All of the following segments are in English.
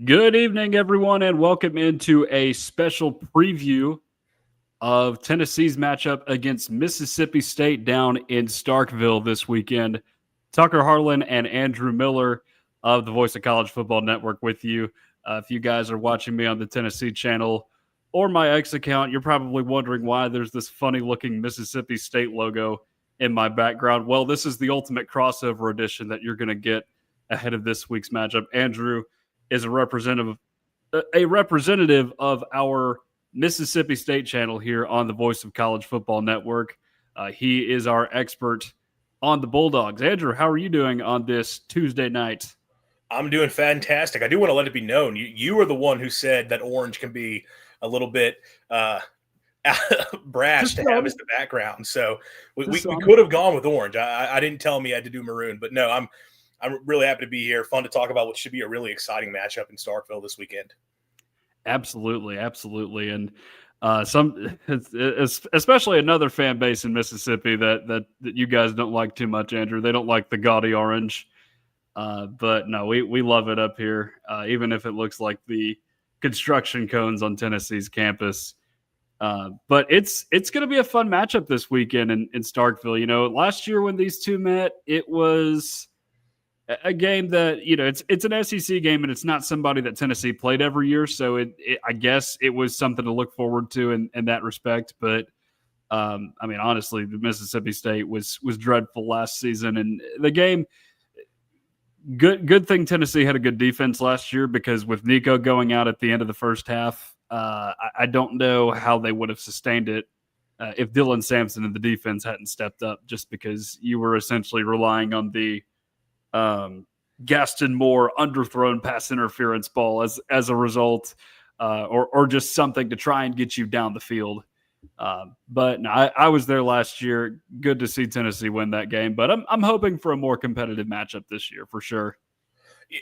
Good evening, everyone, and welcome into a special preview of Tennessee's matchup against Mississippi State down in Starkville this weekend. Tucker Harlan and Andrew Miller of the Voice of College Football Network with you. If you guys are watching me on the Tennessee channel or my X account, you're probably wondering why there's this funny looking Mississippi State logo in my background. Well, this is the ultimate crossover edition that you're going to get ahead of this week's matchup. Andrew is a representative of our Mississippi State channel here on the Voice of College Football Network. He is our expert on the Bulldogs. Andrew, how are you doing on this Tuesday night? I'm doing fantastic. I do want to let it be known you were the one who said that orange can be a little bit brash to have as the background. So we could have gone with orange. I didn't tell him he had to do maroon, but no, I'm really happy to be here. Fun to talk about what should be a really exciting matchup in Starkville this weekend. Absolutely, and especially another fan base in Mississippi that you guys don't like too much, Andrew. They don't like the gaudy orange, but no, we love it up here, even if it looks like the construction cones on Tennessee's campus. But it's going to be a fun matchup this weekend in Starkville. You know, last year when these two met, it was a game that, it's an SEC game and it's not somebody that Tennessee played every year. So I guess it was something to look forward to in that respect. But honestly, the Mississippi State was dreadful last season, and the game. Good thing Tennessee had a good defense last year, because with Nico going out at the end of the first half, I don't know how they would have sustained it if Dylan Sampson and the defense hadn't stepped up, just because you were essentially relying on the Gaston Moore underthrown pass interference ball as a result, or just something to try and get you down the field. But no, I was there last year. Good to see Tennessee win that game, but I'm hoping for a more competitive matchup this year for sure.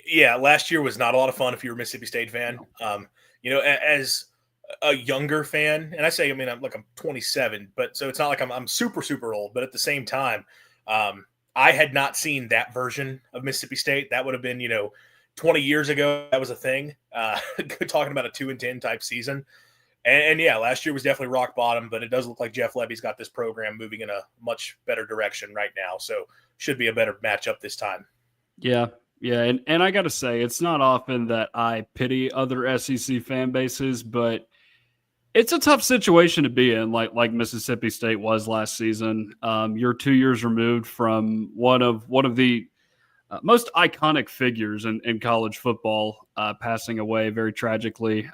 Yeah, last year was not a lot of fun if you're a Mississippi State fan. As a younger fan, and I'm 27, but so it's not like I'm super, super old, but at the same time, I had not seen that version of Mississippi State. That would have been, 20 years ago. That was a thing. Talking about a 2-10 type season. And yeah, last year was definitely rock bottom, but it does look like Jeff Lebby's got this program moving in a much better direction right now. So should be a better matchup this time. Yeah. And I got to say, it's not often that I pity other SEC fan bases, but it's a tough situation to be in, like Mississippi State was last season. You're 2 years removed from one of the most iconic figures in college football passing away very tragically.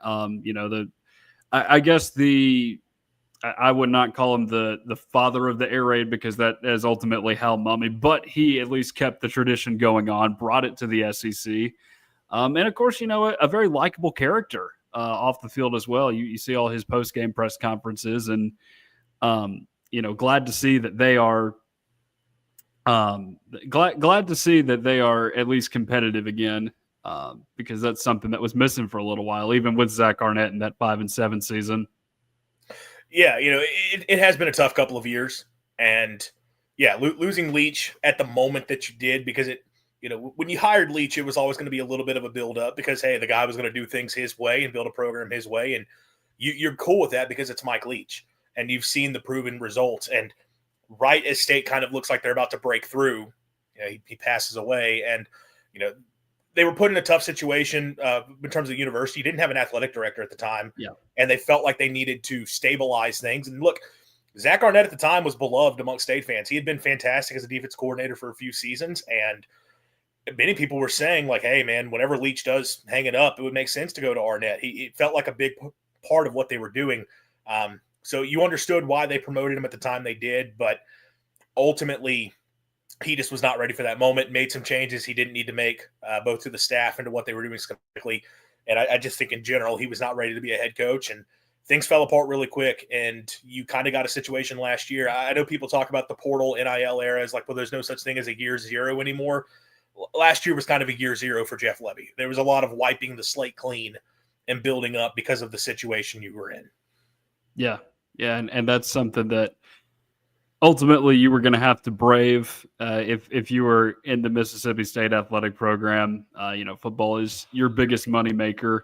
I guess I would not call him the father of the air raid, because that is ultimately Hal Mumme, but he at least kept the tradition going on, brought it to the SEC. And of course, a very likable character off the field as well. You see all his post-game press conferences, and, glad to see that they are glad to see that they are at least competitive again. Because that's something that was missing for a little while, even with Zach Arnett in that 5-7 season. Yeah, it has been a tough couple of years, and yeah, losing Leach at the moment that you did, because when you hired Leach, it was always going to be a little bit of a build up, because hey, the guy was going to do things his way and build a program his way, and you're cool with that because it's Mike Leach, and you've seen the proven results. And right as State kind of looks like they're about to break through, he passes away, and they were put in a tough situation in terms of the university. You didn't have an athletic director at the time. Yeah. And they felt like they needed to stabilize things. And look, Zach Arnett at the time was beloved amongst State fans. He had been fantastic as a defense coordinator for a few seasons. And many people were saying, like, hey, man, whenever Leach does hang it up, it would make sense to go to Arnett. He felt like a big part of what they were doing. So you understood why they promoted him at the time they did. But ultimately, he just was not ready for that moment, made some changes he didn't need to make, both to the staff and to what they were doing schematically. And I just think in general, he was not ready to be a head coach, and things fell apart really quick. And you kind of got a situation last year. I know people talk about the portal NIL era as like, well, there's no such thing as a year zero anymore. Last year was kind of a year zero for Jeff Lebby. There was a lot of wiping the slate clean and building up because of the situation you were in. Yeah. And that's something that ultimately you were going to have to brave if you were in the Mississippi State athletic program. Football is your biggest moneymaker,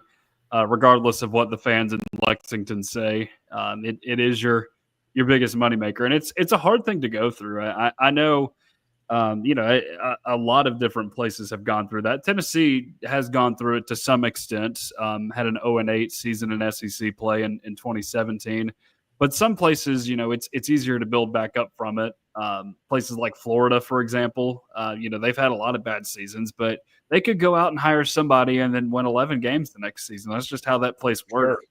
regardless of what the fans in Lexington say. It is your biggest moneymaker, and it's a hard thing to go through. I know. A lot of different places have gone through that. Tennessee has gone through it to some extent. Had an 0-8 season in SEC play in 2017. But some places, it's easier to build back up from it. Places like Florida, for example, they've had a lot of bad seasons, but they could go out and hire somebody and then win 11 games the next season. That's just how that place works.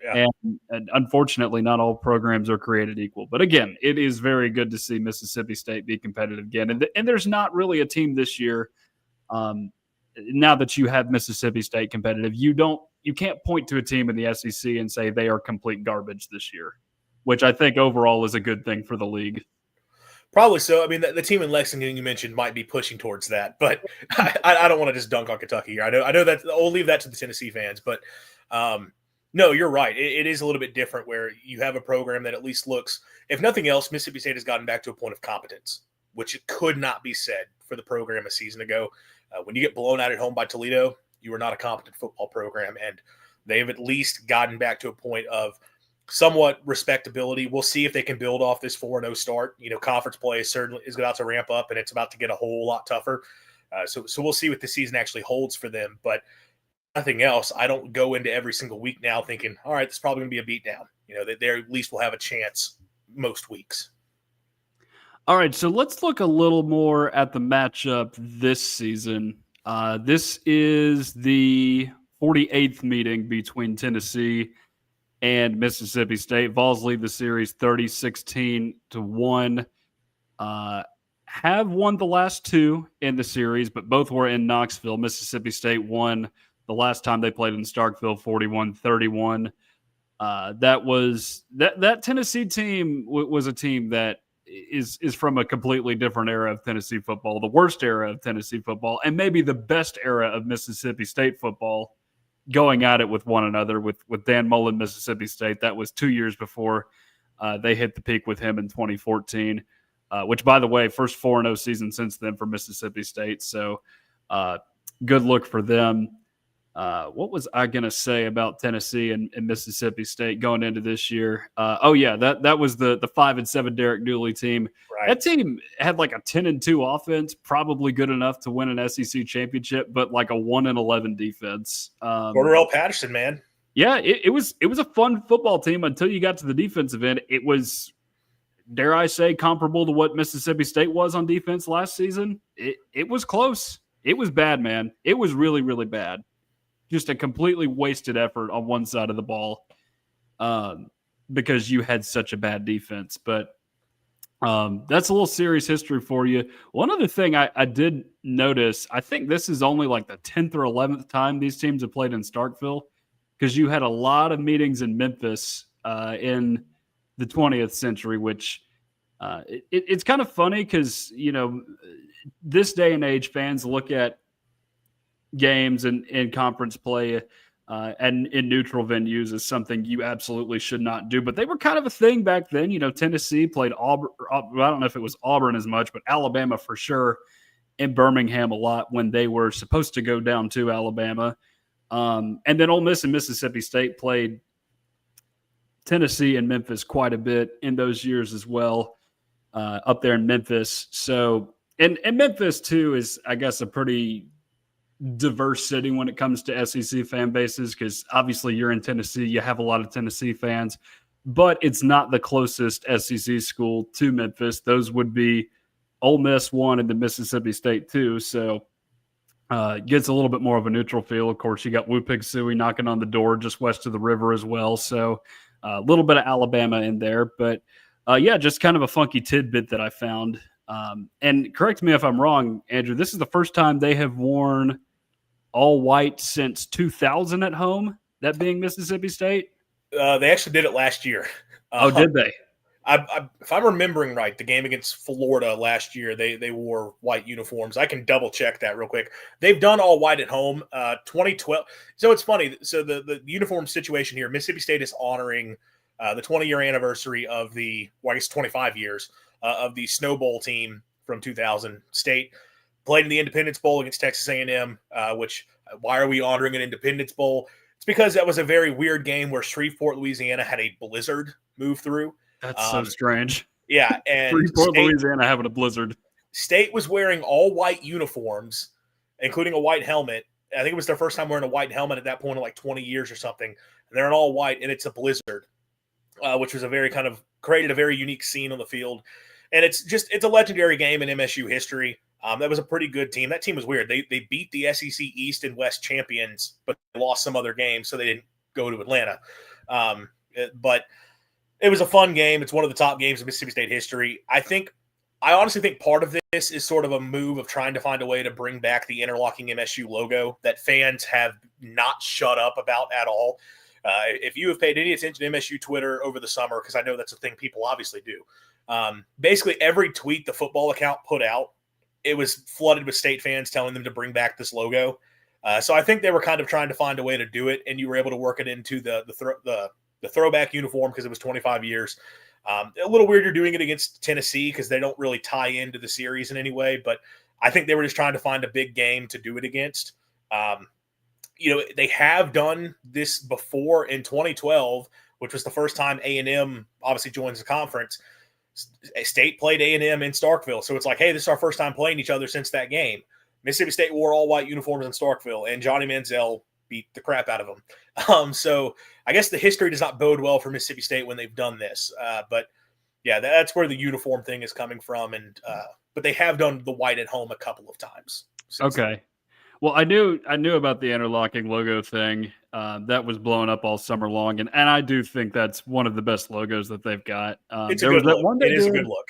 Sure. Yeah. And unfortunately, not all programs are created equal. But again, it is very good to see Mississippi State be competitive again. And there's not really a team this year. Now that you have Mississippi State competitive, you can't point to a team in the SEC and say they are complete garbage this year, which I think overall is a good thing for the league. Probably so. I mean, the team in Lexington you mentioned might be pushing towards that, but I don't want to just dunk on Kentucky here. I know that I'll leave that to the Tennessee fans, but no, you're right. It is a little bit different where you have a program that at least looks, if nothing else, Mississippi State has gotten back to a point of competence, which it could not be said for the program a season ago. When you get blown out at home by Toledo, you are not a competent football program, and they've at least gotten back to a point of somewhat respectability. We'll see if they can build off this 4-0 start. Conference play certainly is about to ramp up, and it's about to get a whole lot tougher. So we'll see what the season actually holds for them. But nothing else, I don't go into every single week now thinking, all right, this is probably going to be a beatdown. That they at least will have a chance most weeks. All right, so let's look a little more at the matchup this season. This is the 48th meeting between Tennessee and Mississippi State. Vols lead the series 30-16-1. Have won the last two in the series, but both were in Knoxville. Mississippi State won the last time they played in Starkville, 41-31. That Tennessee team was a team that is from a completely different era of Tennessee football, the worst era of Tennessee football, and maybe the best era of Mississippi State football, going at it with one another with Dan Mullen, Mississippi State. That was 2 years before they hit the peak with him in 2014, which, by the way, first 4-0 season since then for Mississippi State. So good look for them. What was I going to say about Tennessee and Mississippi State going into this year? That was the 5-7 Derek Dooley team. Right. That team had like a 10-2 offense, probably good enough to win an SEC championship, but like a 1-11 defense. Cordarrelle Patterson, man. Yeah, it was a fun football team until you got to the defensive end. It was, dare I say, comparable to what Mississippi State was on defense last season. It was close. It was bad, man. It was really, really bad. Just a completely wasted effort on one side of the ball because you had such a bad defense. But that's a little series history for you. One other thing I did notice, I think this is only like the 10th or 11th time these teams have played in Starkville, because you had a lot of meetings in Memphis in the 20th century, which it's kind of funny because, this day and age, fans look at games and in conference play and in neutral venues is something you absolutely should not do. But they were kind of a thing back then. Tennessee played Auburn. I don't know if it was Auburn as much, but Alabama for sure, in Birmingham a lot when they were supposed to go down to Alabama. And then Ole Miss and Mississippi State played Tennessee and Memphis quite a bit in those years as well, up there in Memphis. So, and Memphis too is, I guess, a pretty diverse city when it comes to SEC fan bases, because obviously you're in Tennessee, you have a lot of Tennessee fans, but it's not the closest SEC school to Memphis. Those would be Ole Miss 1 and the Mississippi State 2. So gets a little bit more of a neutral feel. Of course, you got Wupig-Sooie knocking on the door just west of the river as well. So a little bit of Alabama in there, but just kind of a funky tidbit that I found. And correct me if I'm wrong, Andrew, this is the first time they have worn all white since 2000 at home, that being Mississippi State? They actually did it last year. Did they? If I'm remembering right, the game against Florida last year, they wore white uniforms. I can double check that real quick. They've done all white at home. 2012. So it's funny. So the uniform situation here, Mississippi State is honoring the 20-year anniversary of 25 years of the Snow Bowl team from 2000. State played in the Independence Bowl against Texas A&M, which why are we honoring an Independence Bowl? It's because that was a very weird game where Shreveport, Louisiana had a blizzard move through. That's so strange. Yeah, and Shreveport, Louisiana having a blizzard. State was wearing all white uniforms, including a white helmet. I think it was their first time wearing a white helmet at that point in like 20 years or something. And they're in all white, and it's a blizzard, which was a very kind of created a very unique scene on the field. And it's a legendary game in MSU history. That was a pretty good team. That team was weird. They beat the SEC East and West champions, but they lost some other games, so they didn't go to Atlanta. But it was a fun game. It's one of the top games in Mississippi State history. I honestly think part of this is sort of a move of trying to find a way to bring back the interlocking MSU logo that fans have not shut up about at all. If you have paid any attention to MSU Twitter over the summer, because I know that's a thing people obviously do, basically every tweet the football account put out, it was flooded with State fans telling them to bring back this logo. So I think they were kind of trying to find a way to do it, and you were able to work it into the throwback uniform because it was 25 years. A little weird you're doing it against Tennessee because they don't really tie into the series in any way, but I think they were just trying to find a big game to do it against. They have done this before in 2012, which was the first time A&M obviously joins the conference. State played A&M in Starkville, so it's like, hey, this is our first time playing each other since that game. Mississippi State wore all white uniforms in Starkville, and Johnny Manziel beat the crap out of them. So I guess the history does not bode well for Mississippi State when they've done this. But yeah, that's where the uniform thing is coming from. And but they have done the white at home a couple of times. Okay. Well, I knew about the interlocking logo thing. That was blowing up all summer long. And I do think that's one of the best logos that they've got. It's a good look. It is a good look.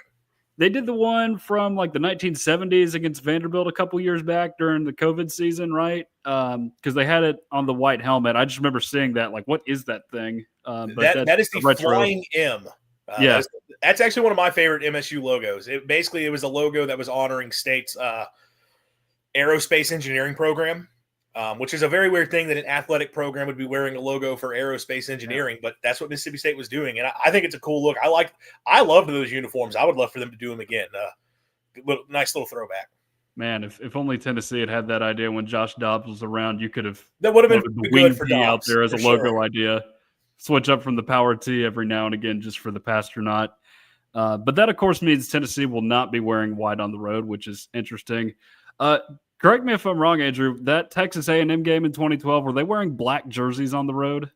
They did the one from like the 1970s against Vanderbilt a couple years back during the COVID season, right? Because they had it on the white helmet. I just remember seeing that. Like, what is that thing? But that is the retro. Flying M. Yeah, that's actually one of my favorite MSU logos. It was a logo that was honoring State's aerospace engineering program, which is a very weird thing that an athletic program would be wearing a logo for aerospace engineering, but that's what Mississippi State was doing. And I think it's a cool look. I loved those uniforms. I would love for them to do them again. Nice little throwback. Man, if only Tennessee had that idea when Josh Dobbs was around, you could have that would have been the good for Dobbs, out there as a logo sure. idea. Switch up from the Power T every now and again just for the Pastronaut. But that, of course, means Tennessee will not be wearing white on the road, which is interesting. Correct me if I'm wrong, Andrew. That Texas A&M game in 2012, were they wearing black jerseys on the road?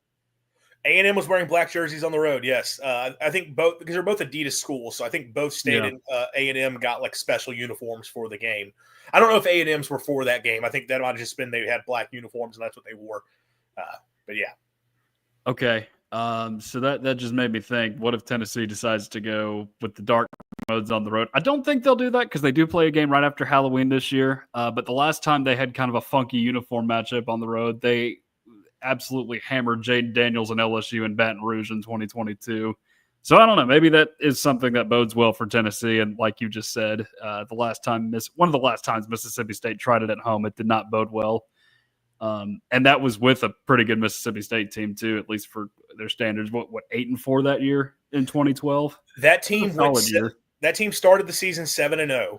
A&M was wearing black jerseys on the road, yes. I think both, because they're both Adidas schools, so I think both State and A&M got like special uniforms for the game. I don't know if A&M's were for that game. I think that might have just been they had black uniforms and that's what they wore. But yeah. Okay. So that just made me think, what if Tennessee decides to go with the dark modes on the road? I don't think they'll do that because they do play a game right after Halloween this year. But the last time they had kind of a funky uniform matchup on the road, they absolutely hammered Jaden Daniels and LSU in Baton Rouge in 2022. So I don't know. Maybe that is something that bodes well for Tennessee. And like you just said, one of the last times Mississippi State tried it at home, it did not bode well. And that was with a pretty good Mississippi State team too, at least for their standards. What 8-4 that year in 2012? That team started the season 7-0.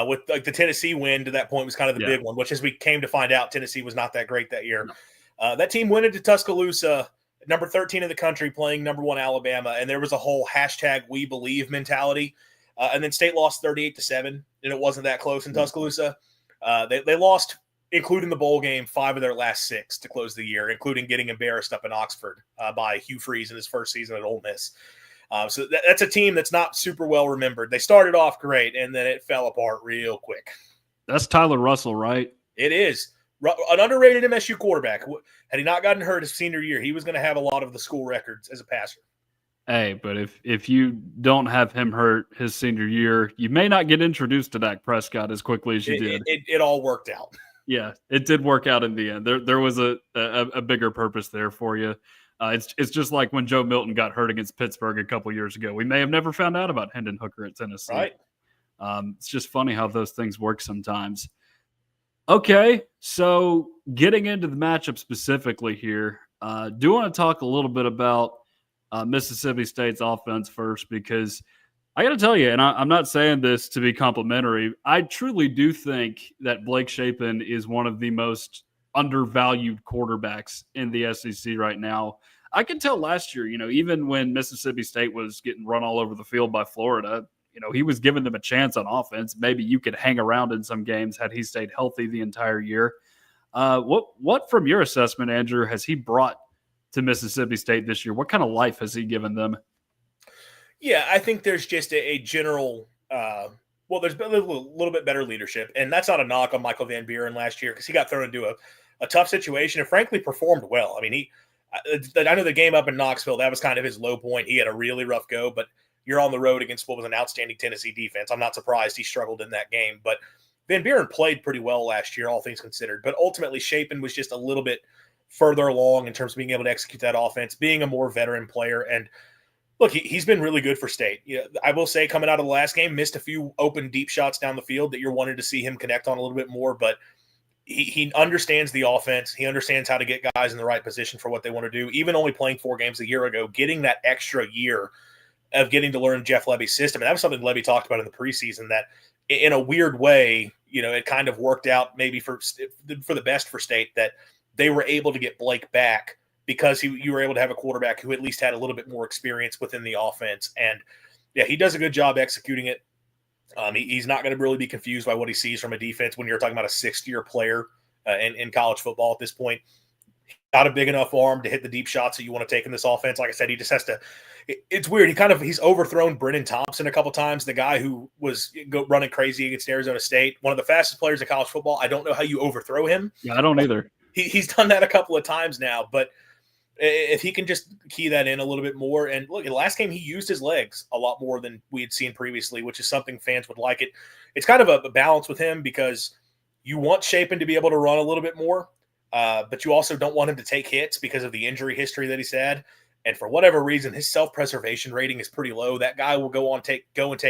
With like the Tennessee win to that point was kind of the big one, which as we came to find out, Tennessee was not that great that year. No. That team went into Tuscaloosa, number 13 in the country, playing number 1 Alabama, and there was a whole #We Believe mentality. And then State lost 38-7, and it wasn't that close in Tuscaloosa. They lost, including the bowl game, 5 of their last 6 to close the year, including getting embarrassed up in Oxford by Hugh Freeze in his first season at Ole Miss. So that's a team that's not super well remembered. They started off great, and then it fell apart real quick. That's Tyler Russell, right? It is. An underrated MSU quarterback. Had he not gotten hurt his senior year, he was going to have a lot of the school records as a passer. Hey, but if you don't have him hurt his senior year, you may not get introduced to Dak Prescott as quickly as you did. It all worked out. Yeah, it did work out in the end. There was a bigger purpose there for you. It's just like when Joe Milton got hurt against Pittsburgh a couple years ago. We may have never found out about Hendon Hooker at Tennessee. Right. It's just funny how those things work sometimes. Okay, so getting into the matchup specifically here, do want to talk a little bit about Mississippi State's offense first, because I got to tell you, and I'm not saying this to be complimentary. I truly do think that Blake Shapen is one of the most undervalued quarterbacks in the SEC right now. I could tell last year, even when Mississippi State was getting run all over the field by Florida, he was giving them a chance on offense. Maybe you could hang around in some games had he stayed healthy the entire year. What from your assessment, Andrew, has he brought to Mississippi State this year? What kind of life has he given them? Yeah, I think there's just a general, there's been a little bit better leadership. And that's not a knock on Michael Van Buren last year because he got thrown into a tough situation and frankly performed well. I mean, I know the game up in Knoxville, that was kind of his low point. He had a really rough go, but you're on the road against what was an outstanding Tennessee defense. I'm not surprised he struggled in that game. But Van Buren played pretty well last year, all things considered. But ultimately, Shapen was just a little bit further along in terms of being able to execute that offense, being a more veteran player. And look, he's been really good for State. I will say coming out of the last game, missed a few open deep shots down the field that you're wanting to see him connect on a little bit more, but he understands the offense. He understands how to get guys in the right position for what they want to do. Even only playing 4 games a year ago, getting that extra year of getting to learn Jeff Lebby's system. And that was something Lebby talked about in the preseason that in a weird way, it kind of worked out maybe for the best for State that they were able to get Blake back because you were able to have a quarterback who at least had a little bit more experience within the offense. And yeah, he does a good job executing it. He's not going to really be confused by what he sees from a defense when you're talking about a 6th-year player in college football at this point. Got a big enough arm to hit the deep shots that you want to take in this offense. Like I said, he just has to it's weird. He's overthrown Brennan Thompson a couple times, the guy who was running crazy against Arizona State, one of the fastest players in college football. I don't know how you overthrow him. Yeah, I don't either. He's done that a couple of times now, but if he can just key that in a little bit more. And look, in the last game, he used his legs a lot more than we had seen previously, which is something fans would like. It's kind of a balance with him because you want Shapen to be able to run a little bit more, but you also don't want him to take hits because of the injury history that he's had. And for whatever reason, his self-preservation rating is pretty low. That guy will go and take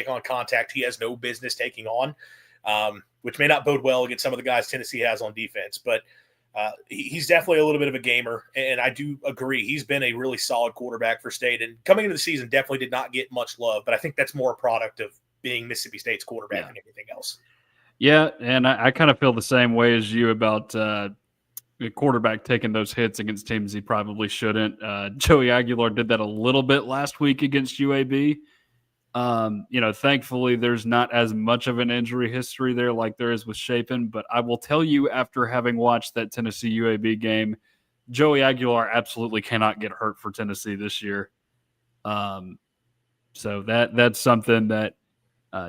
on contact he has no business taking on, which may not bode well against some of the guys Tennessee has on defense. But he's definitely a little bit of a gamer, and I do agree. He's been a really solid quarterback for State, and coming into the season definitely did not get much love, but I think that's more a product of being Mississippi State's quarterback than anything else. Yeah, and I kind of feel the same way as you about the quarterback taking those hits against teams he probably shouldn't. Joey Aguilar did that a little bit last week against UAB. Thankfully there's not as much of an injury history there like there is with Shapen, but I will tell you after having watched that Tennessee UAB game, Joey Aguilar absolutely cannot get hurt for Tennessee this year. So that's something that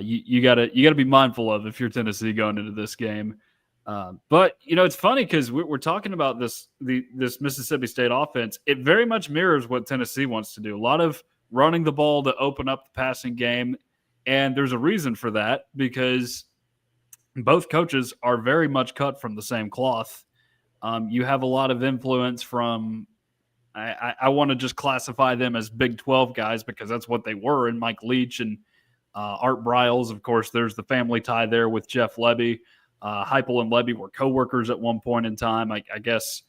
you gotta be mindful of if you're Tennessee going into this game. But it's funny because we're talking about this Mississippi State offense. It very much mirrors what Tennessee wants to do. A lot of running the ball to open up the passing game. And there's a reason for that because both coaches are very much cut from the same cloth. You have a lot of influence from, I want to just classify them as Big 12 guys because that's what they were, and Mike Leach and Art Briles. Of course, there's the family tie there with Jeff Lebby. Heupel and Lebby were coworkers at one point in time. I guess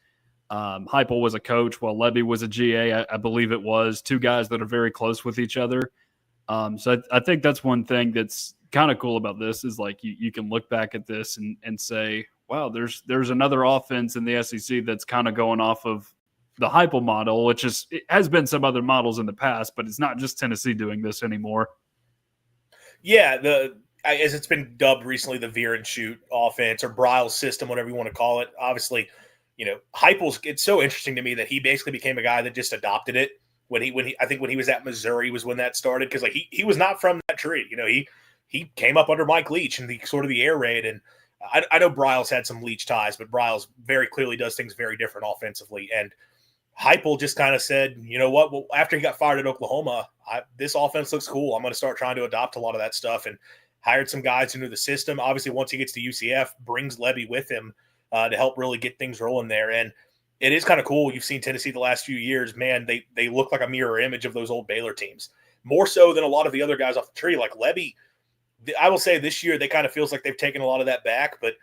Heupel was a coach while Lebby was a GA. I believe it was two guys that are very close with each other. So I think that's one thing that's kind of cool about this is like you can look back at this and say, wow, there's another offense in the SEC that's kind of going off of the Heupel model, which it has been some other models in the past, but it's not just Tennessee doing this anymore. Yeah, as it's been dubbed recently, the veer and shoot offense or Briles system, whatever you want to call it. Obviously, Heupel's, it's so interesting to me that he basically became a guy that just adopted it when he was at Missouri was when that started. Cause like he was not from that tree, he came up under Mike Leach and the air raid. And I know Briles had some Leach ties, but Briles very clearly does things very different offensively. And Heupel just kind of said, you know what, well, after he got fired at Oklahoma, this offense looks cool. I'm going to start trying to adopt a lot of that stuff and hired some guys into the system. Obviously, once he gets to UCF, brings Lebby with him to help really get things rolling there. And it is kind of cool. You've seen Tennessee the last few years. Man, they look like a mirror image of those old Baylor teams, more so than a lot of the other guys off the tree. Like Lebby, I will say this year, they kind of feels like they've taken a lot of that back. But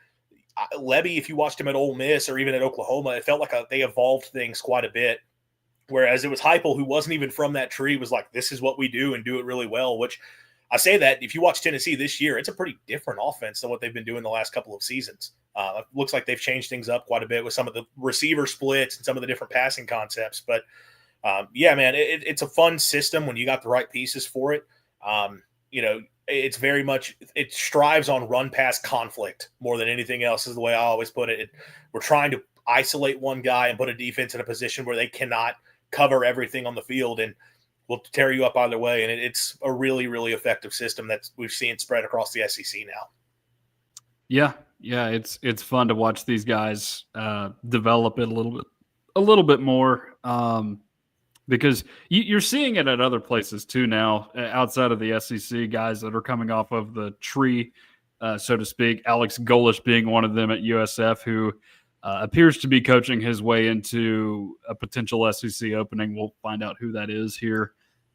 Lebby, if you watched him at Ole Miss or even at Oklahoma, it felt like they evolved things quite a bit. Whereas it was Heupel, who wasn't even from that tree, was like, this is what we do and do it really well, which I say that if you watch Tennessee this year, it's a pretty different offense than what they've been doing the last couple of seasons. It looks like they've changed things up quite a bit with some of the receiver splits and some of the different passing concepts. But yeah, man, it's a fun system when you got the right pieces for it. It's very much, it strives on run pass conflict more than anything else, is the way I always put it. We're trying to isolate one guy and put a defense in a position where they cannot cover everything on the field and will tear you up either way. And it's a really, really effective system that we've seen spread across the SEC now. Yeah, it's fun to watch these guys develop it a little bit more. Because you're seeing it at other places too now, outside of the SEC, guys that are coming off of the tree, so to speak. Alex Golish being one of them at USF, who appears to be coaching his way into a potential SEC opening. We'll find out who that is here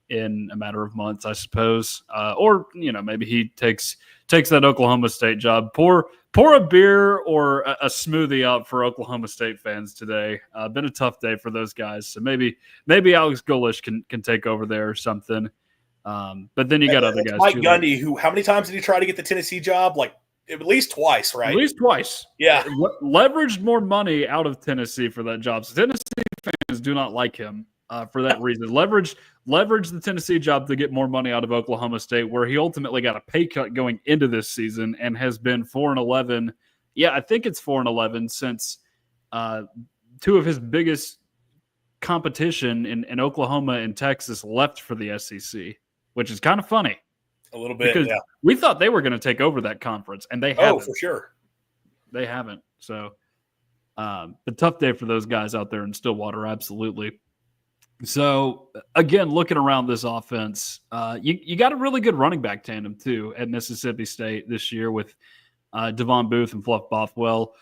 in a matter of months, I suppose. Or maybe he takes that Oklahoma State job. Pour a beer or a smoothie out for Oklahoma State fans today. Been a tough day for those guys. So maybe Alex Golish can take over there or something. But then you got other guys. Mike Gundy, who, how many times did he try to get the Tennessee job? Like at least twice, right? At least twice. Yeah. Leveraged more money out of Tennessee for that job. So Tennessee fans do not like him for that reason. Leveraged the Tennessee job to get more money out of Oklahoma State, where he ultimately got a pay cut going into this season and has been 4-11. Yeah, I think it's 4-11 since two of his biggest competition in Oklahoma and Texas left for the SEC, which is kind of funny. A little bit, because yeah. We thought they were going to take over that conference, and they haven't. Oh, for sure. They haven't. So a tough day for those guys out there in Stillwater, absolutely. So, again, looking around this offense, you got a really good running back tandem, too, at Mississippi State this year with Devon Booth and Fluff Bothwell.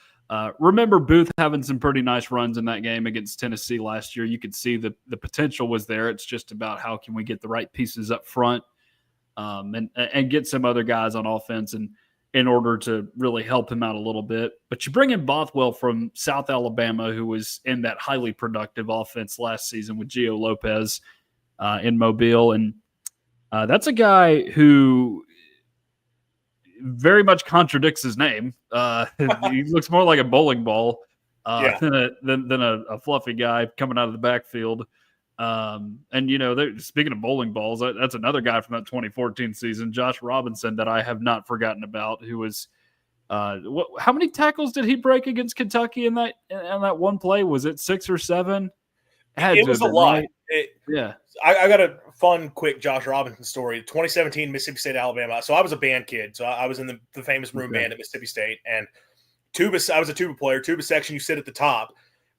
Remember Booth having some pretty nice runs in that game against Tennessee last year. You could see the potential was there. It's just about how can we get the right pieces up front and get some other guys on offense and in order to really help him out a little bit. But you bring in Bothwell from South Alabama, who was in that highly productive offense last season with Gio Lopez in Mobile. And that's a guy who very much contradicts his name. He looks more like a bowling ball than a fluffy guy coming out of the backfield. And speaking of bowling balls, that's another guy from that 2014 season, Josh Robinson, that I have not forgotten about, who was how many tackles did he break against Kentucky in that one play? Was it 6 or 7? It was a lot. Right? I got a fun, quick Josh Robinson story. 2017 Mississippi State, Alabama. So I was a band kid. So I was in the famous room band at Mississippi State, and I was a tuba player. Tuba section, you sit at the top.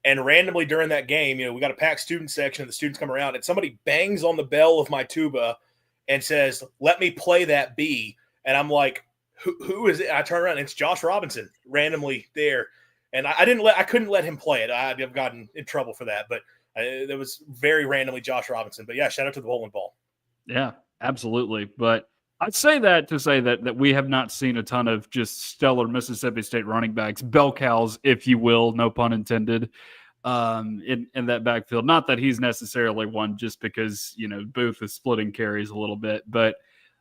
And randomly during that game, we got a packed student section, and the students come around, and somebody bangs on the bell of my tuba and says, "Let me play that B." And I'm like, "Who is it?" I turn around, and it's Josh Robinson randomly there, and I couldn't let him play it. I've gotten in trouble for that, but it was very randomly Josh Robinson. But yeah, shout out to the bowling ball. Yeah, absolutely. But I'd say that to say that we have not seen a ton of just stellar Mississippi State running backs, bell cows, if you will, no pun intended, in that backfield. Not that he's necessarily one just because, Booth is splitting carries a little bit, but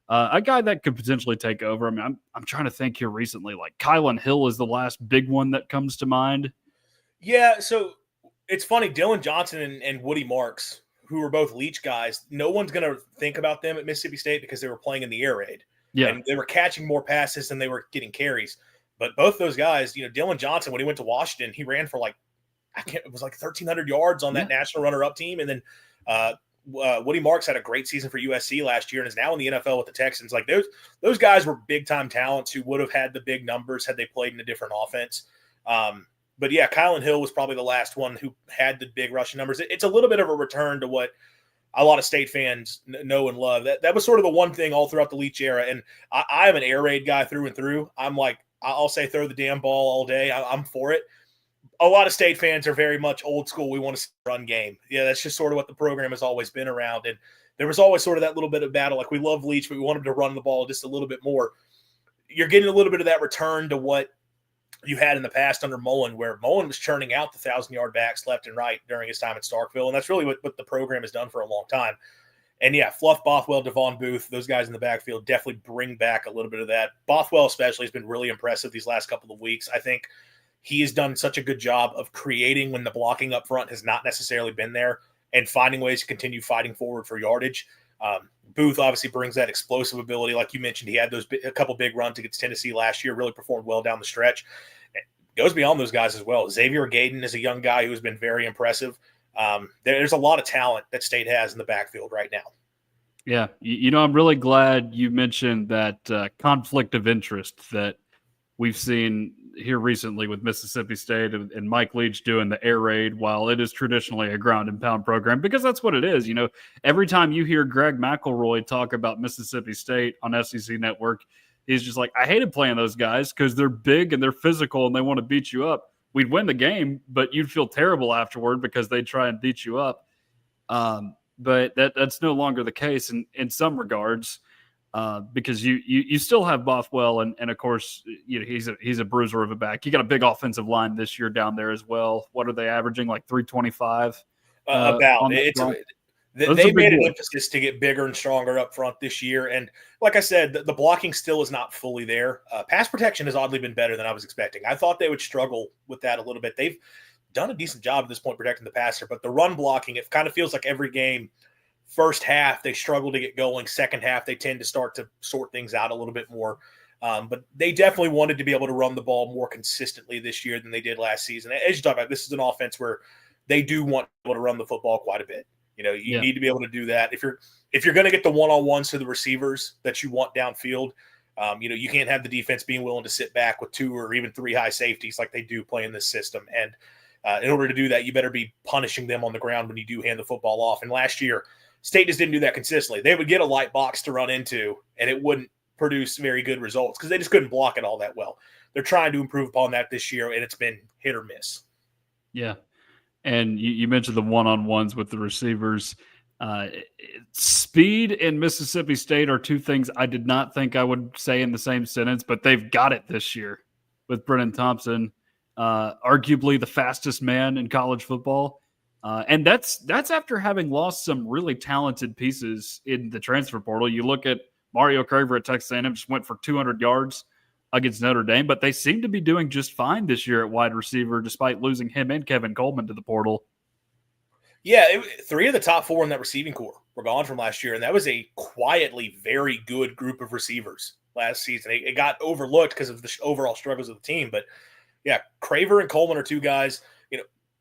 a guy that could potentially take over. I mean, I'm trying to think here recently, like Kylan Hill is the last big one that comes to mind. Yeah, so it's funny, Dylan Johnson and Woody Marks, who were both Leach guys, no one's going to think about them at Mississippi State because they were playing in the air raid. Yeah. And they were catching more passes than they were getting carries. But both those guys, Dylan Johnson, when he went to Washington, he ran for it was like 1,300 yards on that national runner-up team. And then Woody Marks had a great season for USC last year and is now in the NFL with the Texans. Like those guys were big-time talents who would have had the big numbers had they played in a different offense. But yeah, Kylan Hill was probably the last one who had the big rushing numbers. It's a little bit of a return to what a lot of State fans know and love. That was sort of the one thing all throughout the Leach era. And I am an air raid guy through and through. I'm like, I'll say throw the damn ball all day. I'm for it. A lot of State fans are very much old school. We want to run game. Yeah, that's just sort of what the program has always been around. And there was always sort of that little bit of battle. Like we love Leach, but we want him to run the ball just a little bit more. You're getting a little bit of that return to what you had in the past under Mullen, where Mullen was churning out the 1,000-yard backs left and right during his time at Starkville. And that's really what the program has done for a long time. And yeah, Fluff, Bothwell, Devon Booth, those guys in the backfield definitely bring back a little bit of that. Bothwell especially has been really impressive these last couple of weeks. I think he has done such a good job of creating when the blocking up front has not necessarily been there and finding ways to continue fighting forward for yardage. Booth obviously brings that explosive ability. Like you mentioned, he had a couple big runs against Tennessee last year, really performed well down the stretch. It goes beyond those guys as well. Xavier Gaden is a young guy who's been very impressive. There's a lot of talent that State has in the backfield right now. Yeah. I'm really glad you mentioned that conflict of interest that we've seen here recently with Mississippi State and Mike Leach doing the air raid while it is traditionally a ground and pound program, because that's what it is. Every time you hear Greg McElroy talk about Mississippi State on SEC Network, he's just like, I hated playing those guys because they're big and they're physical and they want to beat you up. We'd win the game, but you'd feel terrible afterward because they try and beat you up. But that's no longer the case in some regards. Because you still have Bothwell and of course he's a bruiser of a back. You got a big offensive line this year down there as well. What are they averaging, like 325? About it's they made an emphasis to get bigger and stronger up front this year, and like I said, the blocking still is not fully there. Pass protection has oddly been better than I was expecting. I thought they would struggle with that a little bit. They've done a decent job at this point protecting the passer, but the run blocking, it kind of feels like every game. First half, they struggle to get going. Second half, they tend to start to sort things out a little bit more. But they definitely wanted to be able to run the ball more consistently this year than they did last season. As you talk about, this is an offense where they do want to be able to run the football quite a bit. You need to be able to do that. If you're going to get the one-on-ones to the receivers that you want downfield, you can't have the defense being willing to sit back with 2 or even 3 high safeties like they do play in this system. And in order to do that, you better be punishing them on the ground when you do hand the football off. And last year, State just didn't do that consistently. They would get a light box to run into, and it wouldn't produce very good results because they just couldn't block it all that well. They're trying to improve upon that this year, and it's been hit or miss. Yeah. And you mentioned the one-on-ones with the receivers. Speed and Mississippi State are two things I did not think I would say in the same sentence, but they've got it this year with Brennan Thompson, arguably the fastest man in college football. And that's after having lost some really talented pieces in the transfer portal. You look at Mario Craver at Texas A&M, just went for 200 yards against Notre Dame, but they seem to be doing just fine this year at wide receiver, despite losing him and Kevin Coleman to the portal. Yeah, 3 of the top 4 in that receiving core were gone from last year, and that was a quietly very good group of receivers last season. It got overlooked because of the overall struggles of the team, but yeah, Craver and Coleman are 2 guys.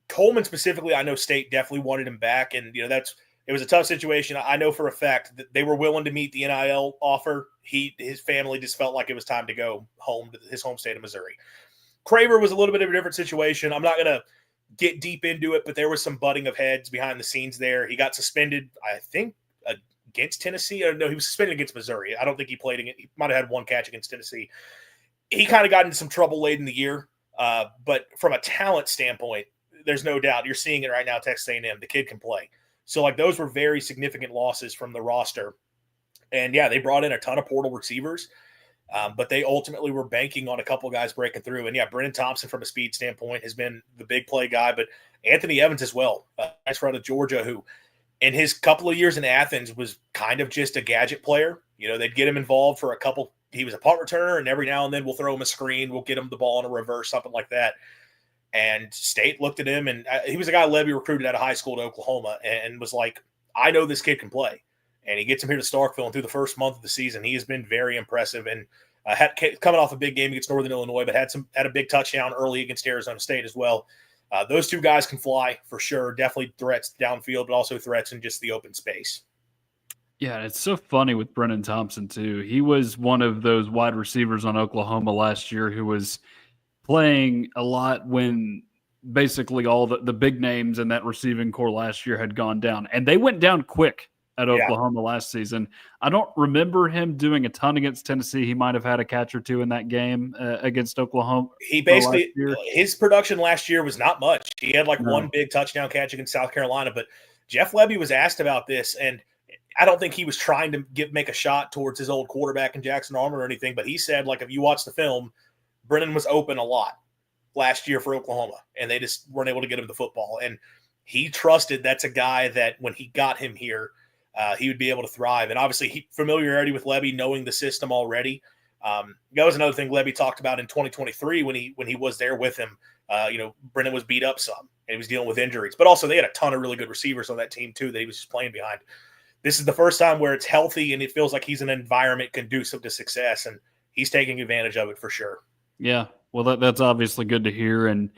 Coleman specifically, I know State definitely wanted him back, and it was a tough situation. I know for a fact that they were willing to meet the NIL offer. His family just felt like it was time to go home to his home state of Missouri. Craver was a little bit of a different situation. I'm not going to get deep into it, but there was some butting of heads behind the scenes there. He got suspended, I think, against Tennessee. No, he was suspended against Missouri. I don't think he played against. He might have had 1 catch against Tennessee. He kind of got into some trouble late in the year, but from a talent standpoint, there's no doubt. You're seeing it right now, Texas A&M. The kid can play. So, those were very significant losses from the roster. And, yeah, they brought in a ton of portal receivers, but they ultimately were banking on a couple of guys breaking through. And, yeah, Brennan Thompson, from a speed standpoint, has been the big play guy. But Anthony Evans as well, transfer out of Georgia, who in his couple of years in Athens was kind of just a gadget player. They'd get him involved for a couple. He was a punt returner, and every now and then we'll throw him a screen. We'll get him the ball in a reverse, something like that. And State looked at him, and he was a guy Levy recruited out of high school to Oklahoma and was like, I know this kid can play. And he gets him here to Starkville, and through the first month of the season, he has been very impressive. And coming off a big game against Northern Illinois, but had a big touchdown early against Arizona State as well. Those 2 guys can fly for sure. Definitely threats downfield, but also threats in just the open space. Yeah, it's so funny with Brennan Thompson, too. He was one of those wide receivers on Oklahoma last year who was playing a lot when basically all the big names in that receiving core last year had gone down. And they went down quick at Oklahoma last season. I don't remember him doing a ton against Tennessee. He might have had a catch or 2 in that game against Oklahoma. He basically, his production last year was not much. He had 1 big touchdown catch against South Carolina. But Jeff Lebby was asked about this, and I don't think he was trying to make a shot towards his old quarterback in Jackson Armour or anything. But he said, if you watch the film, Brennan was open a lot last year for Oklahoma, and they just weren't able to get him the football. And he trusted that's a guy that when he got him here, he would be able to thrive. And obviously, familiarity with Lebby, knowing the system already. That was another thing Lebby talked about in 2023 when he was there with him. Brennan was beat up some and he was dealing with injuries, but also they had a ton of really good receivers on that team too that he was just playing behind. This is the first time where it's healthy and it feels like he's in an environment conducive to success, and he's taking advantage of it for sure. Yeah, well, that's obviously good to hear. And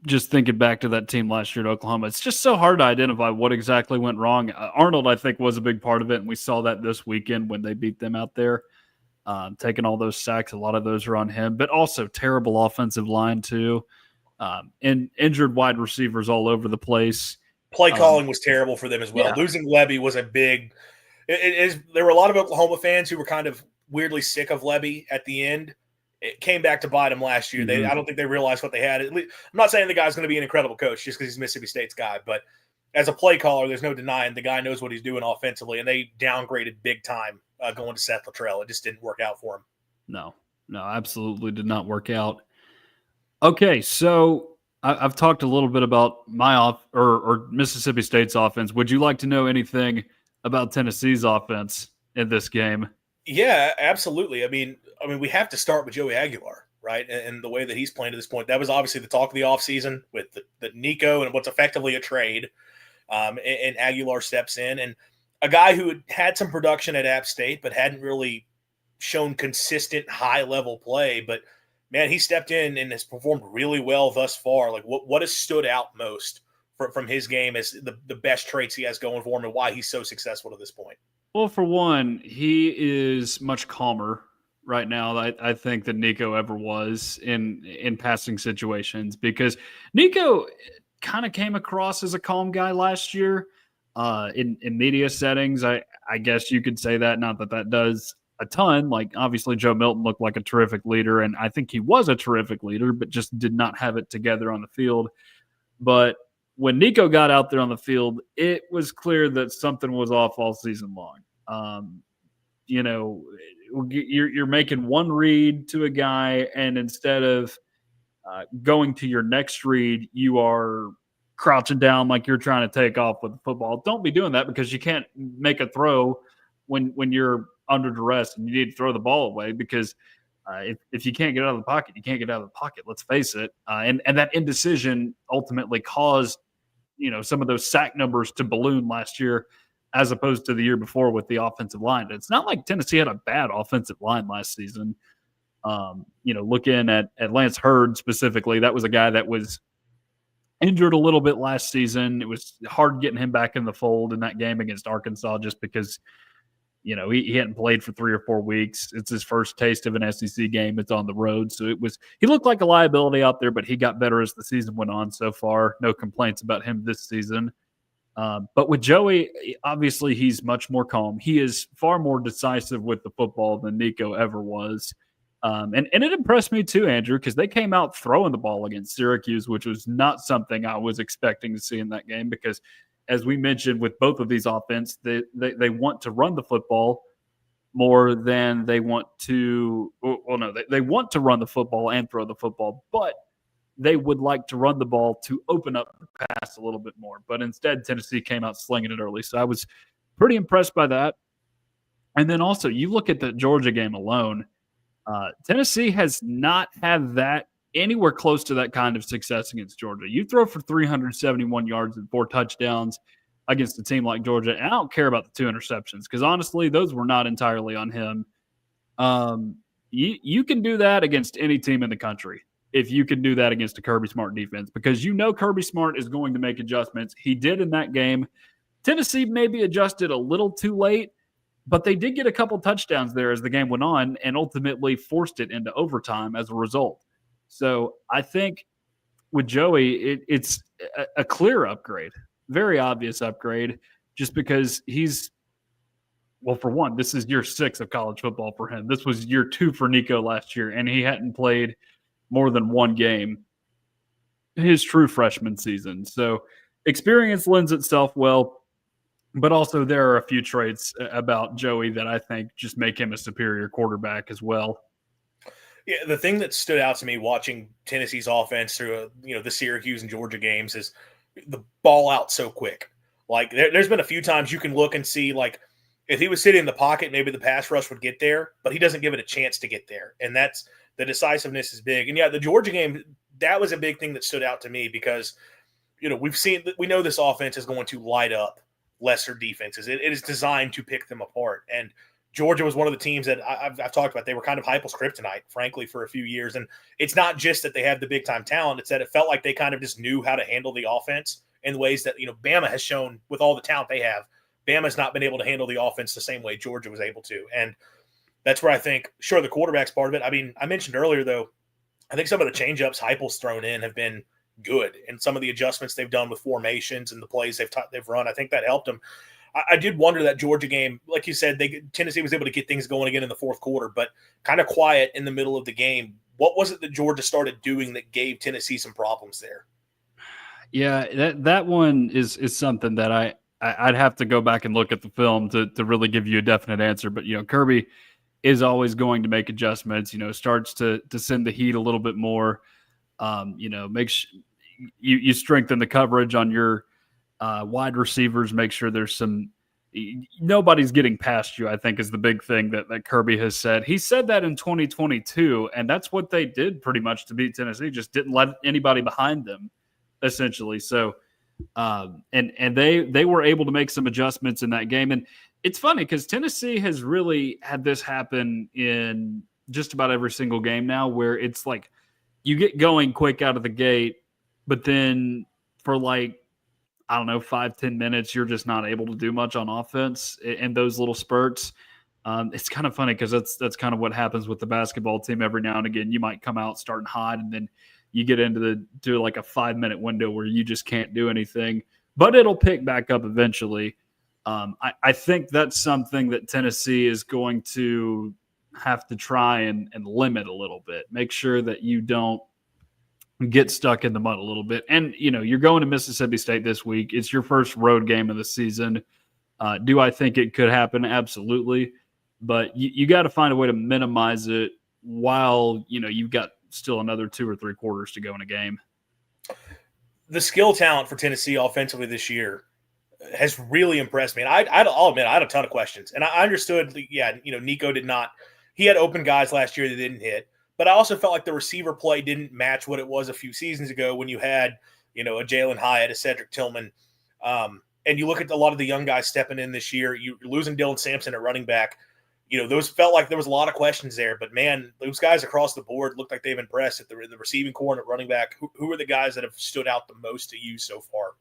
just thinking back to that team last year at Oklahoma, it's just so hard to identify what exactly went wrong. Arnold, I think, was a big part of it, and we saw that this weekend when they beat them out there, taking all those sacks. A lot of those are on him, but also terrible offensive line too, and injured wide receivers all over the place. Play calling was terrible for them as well. Yeah. Losing Lebby was a big there were a lot of Oklahoma fans who were kind of weirdly sick of Lebby at the end. It came back to bite them last year. Mm-hmm. I don't think they realized what they had. I'm not saying the guy's going to be an incredible coach just because he's Mississippi State's guy, but as a play caller, there's no denying the guy knows what he's doing offensively, and they downgraded big time going to Seth Luttrell. It just didn't work out for him. No, absolutely did not work out. Okay, so I've talked a little bit about my or Mississippi State's offense. Would you like to know anything about Tennessee's offense in this game? Yeah, absolutely. I mean, we have to start with Joey Aguilar, right? And the way that he's playing to this point. That was obviously the talk of the offseason with the Nico and what's effectively a trade. And Aguilar steps in. And a guy who had some production at App State but hadn't really shown consistent high-level play. But, man, he stepped in and has performed really well thus far. Like, what has stood out most from his game as the best traits he has going for him and why he's so successful to this point? Well, for one, he is much calmer right now, I think, than Nico ever was in passing situations, because Nico kind of came across as a calm guy last year in media settings. I guess you could say that, not that does a ton. Like, obviously, Joe Milton looked like a terrific leader, and I think he was a terrific leader, but just did not have it together on the field. But when Nico got out there on the field, it was clear that something was off all season long. You're making one read to a guy, and instead of going to your next read, you are crouching down like you're trying to take off with the football. Don't be doing that, because you can't make a throw when you're under duress and you need to throw the ball away, because if you can't get out of the pocket, you can't get out of the pocket. Let's face it. And that indecision ultimately caused, some of those sack numbers to balloon last year, as opposed to the year before with the offensive line. It's not like Tennessee had a bad offensive line last season. Looking at Lance Hurd specifically, that was a guy that was injured a little bit last season. It was hard getting him back in the fold in that game against Arkansas, just because, he hadn't played for 3 or 4 weeks. It's his first taste of an SEC game. It's on the road. So he looked like a liability out there, but he got better as the season went on so far. No complaints about him this season. But with Joey, obviously he's much more calm. He is far more decisive with the football than Nico ever was. And it impressed me too, Andrew, because they came out throwing the ball against Syracuse, which was not something I was expecting to see in that game, because as we mentioned with both of these offenses, they want to run the football more than they want to – well, no, they want to run the football and throw the football, but they would like to run the ball to open up the pass a little bit more. But instead, Tennessee came out slinging it early. So I was pretty impressed by that. And then also, you look at the Georgia game alone, Tennessee has not had that anywhere close to that kind of success against Georgia. You throw for 371 yards and 4 touchdowns against a team like Georgia, and I don't care about the 2 interceptions, because honestly, those were not entirely on him. You can do that against any team in the country, if you can do that against a Kirby Smart defense, because Kirby Smart is going to make adjustments. He did in that game. Tennessee maybe adjusted a little too late, but they did get a couple touchdowns there as the game went on, and ultimately forced it into overtime as a result. So I think with Joey, it's a clear upgrade, very obvious upgrade, just because well, for one, this is year 6 of college football for him. This was year 2 for Nico last year, and he hadn't played more than 1 game his true freshman season. So experience lends itself well, but also there are a few traits about Joey that I think just make him a superior quarterback as well. Yeah, the thing that stood out to me watching Tennessee's offense through the Syracuse and Georgia games is the ball out so quick. Like there's been a few times you can look and see like if he was sitting in the pocket, maybe the pass rush would get there, but he doesn't give it a chance to get there. And that's the decisiveness is big. And yeah, the Georgia game, that was a big thing that stood out to me because, we know this offense is going to light up lesser defenses. It is designed to pick them apart. And Georgia was one of the teams that I've talked about. They were kind of Heupel's kryptonite, frankly, for a few years. And it's not just that they have the big time talent. It's that it felt like they kind of just knew how to handle the offense in ways that, Bama has shown with all the talent they have. Bama's not been able to handle the offense the same way Georgia was able to. And that's where I think, sure, the quarterback's part of it. I mean, I mentioned earlier, though, I think some of the change-ups Heupel's thrown in have been good. And some of the adjustments they've done with formations and the plays they've run, I think that helped them. I did wonder that Georgia game, like you said, Tennessee was able to get things going again in the fourth quarter, but kind of quiet in the middle of the game. What was it that Georgia started doing that gave Tennessee some problems there? Yeah, that one is something that I'd have to go back and look at the film to really give you a definite answer. But, Kirby is always going to make adjustments, starts to send the heat a little bit more, makes you strengthen the coverage on your wide receivers, make sure there's nobody's getting past you, I think is the big thing that Kirby has said. He said that in 2022, and that's what they did pretty much to beat Tennessee, just didn't let anybody behind them, essentially. So, and they were able to make some adjustments in that game. And it's funny because Tennessee has really had this happen in just about every single game now, where it's like you get going quick out of the gate, but then for 5-10 minutes, you're just not able to do much on offense in those little spurts. It's kind of funny because that's kind of what happens with the basketball team every now and again. You might come out starting hot, and then you get into like a 5-minute window where you just can't do anything, but it'll pick back up eventually. I think that's something that Tennessee is going to have to try and limit a little bit. Make sure that you don't get stuck in the mud a little bit. And, you're going to Mississippi State this week. It's your first road game of the season. Do I think it could happen? Absolutely. But you got to find a way to minimize it while, you've got still another 2 or 3 quarters to go in a game. The skill talent for Tennessee offensively this year has really impressed me. And I'll admit, I had a ton of questions. And I understood, Nico did not – he had open guys last year that didn't hit. But I also felt like the receiver play didn't match what it was a few seasons ago when you had, a Jalen Hyatt, a Cedric Tillman. And you look at a lot of the young guys stepping in this year. You're losing Dylan Sampson at running back. Those felt like there was a lot of questions there. But, man, those guys across the board look like they've impressed at the receiving core and at running back. Who are the guys that have stood out the most to you so far?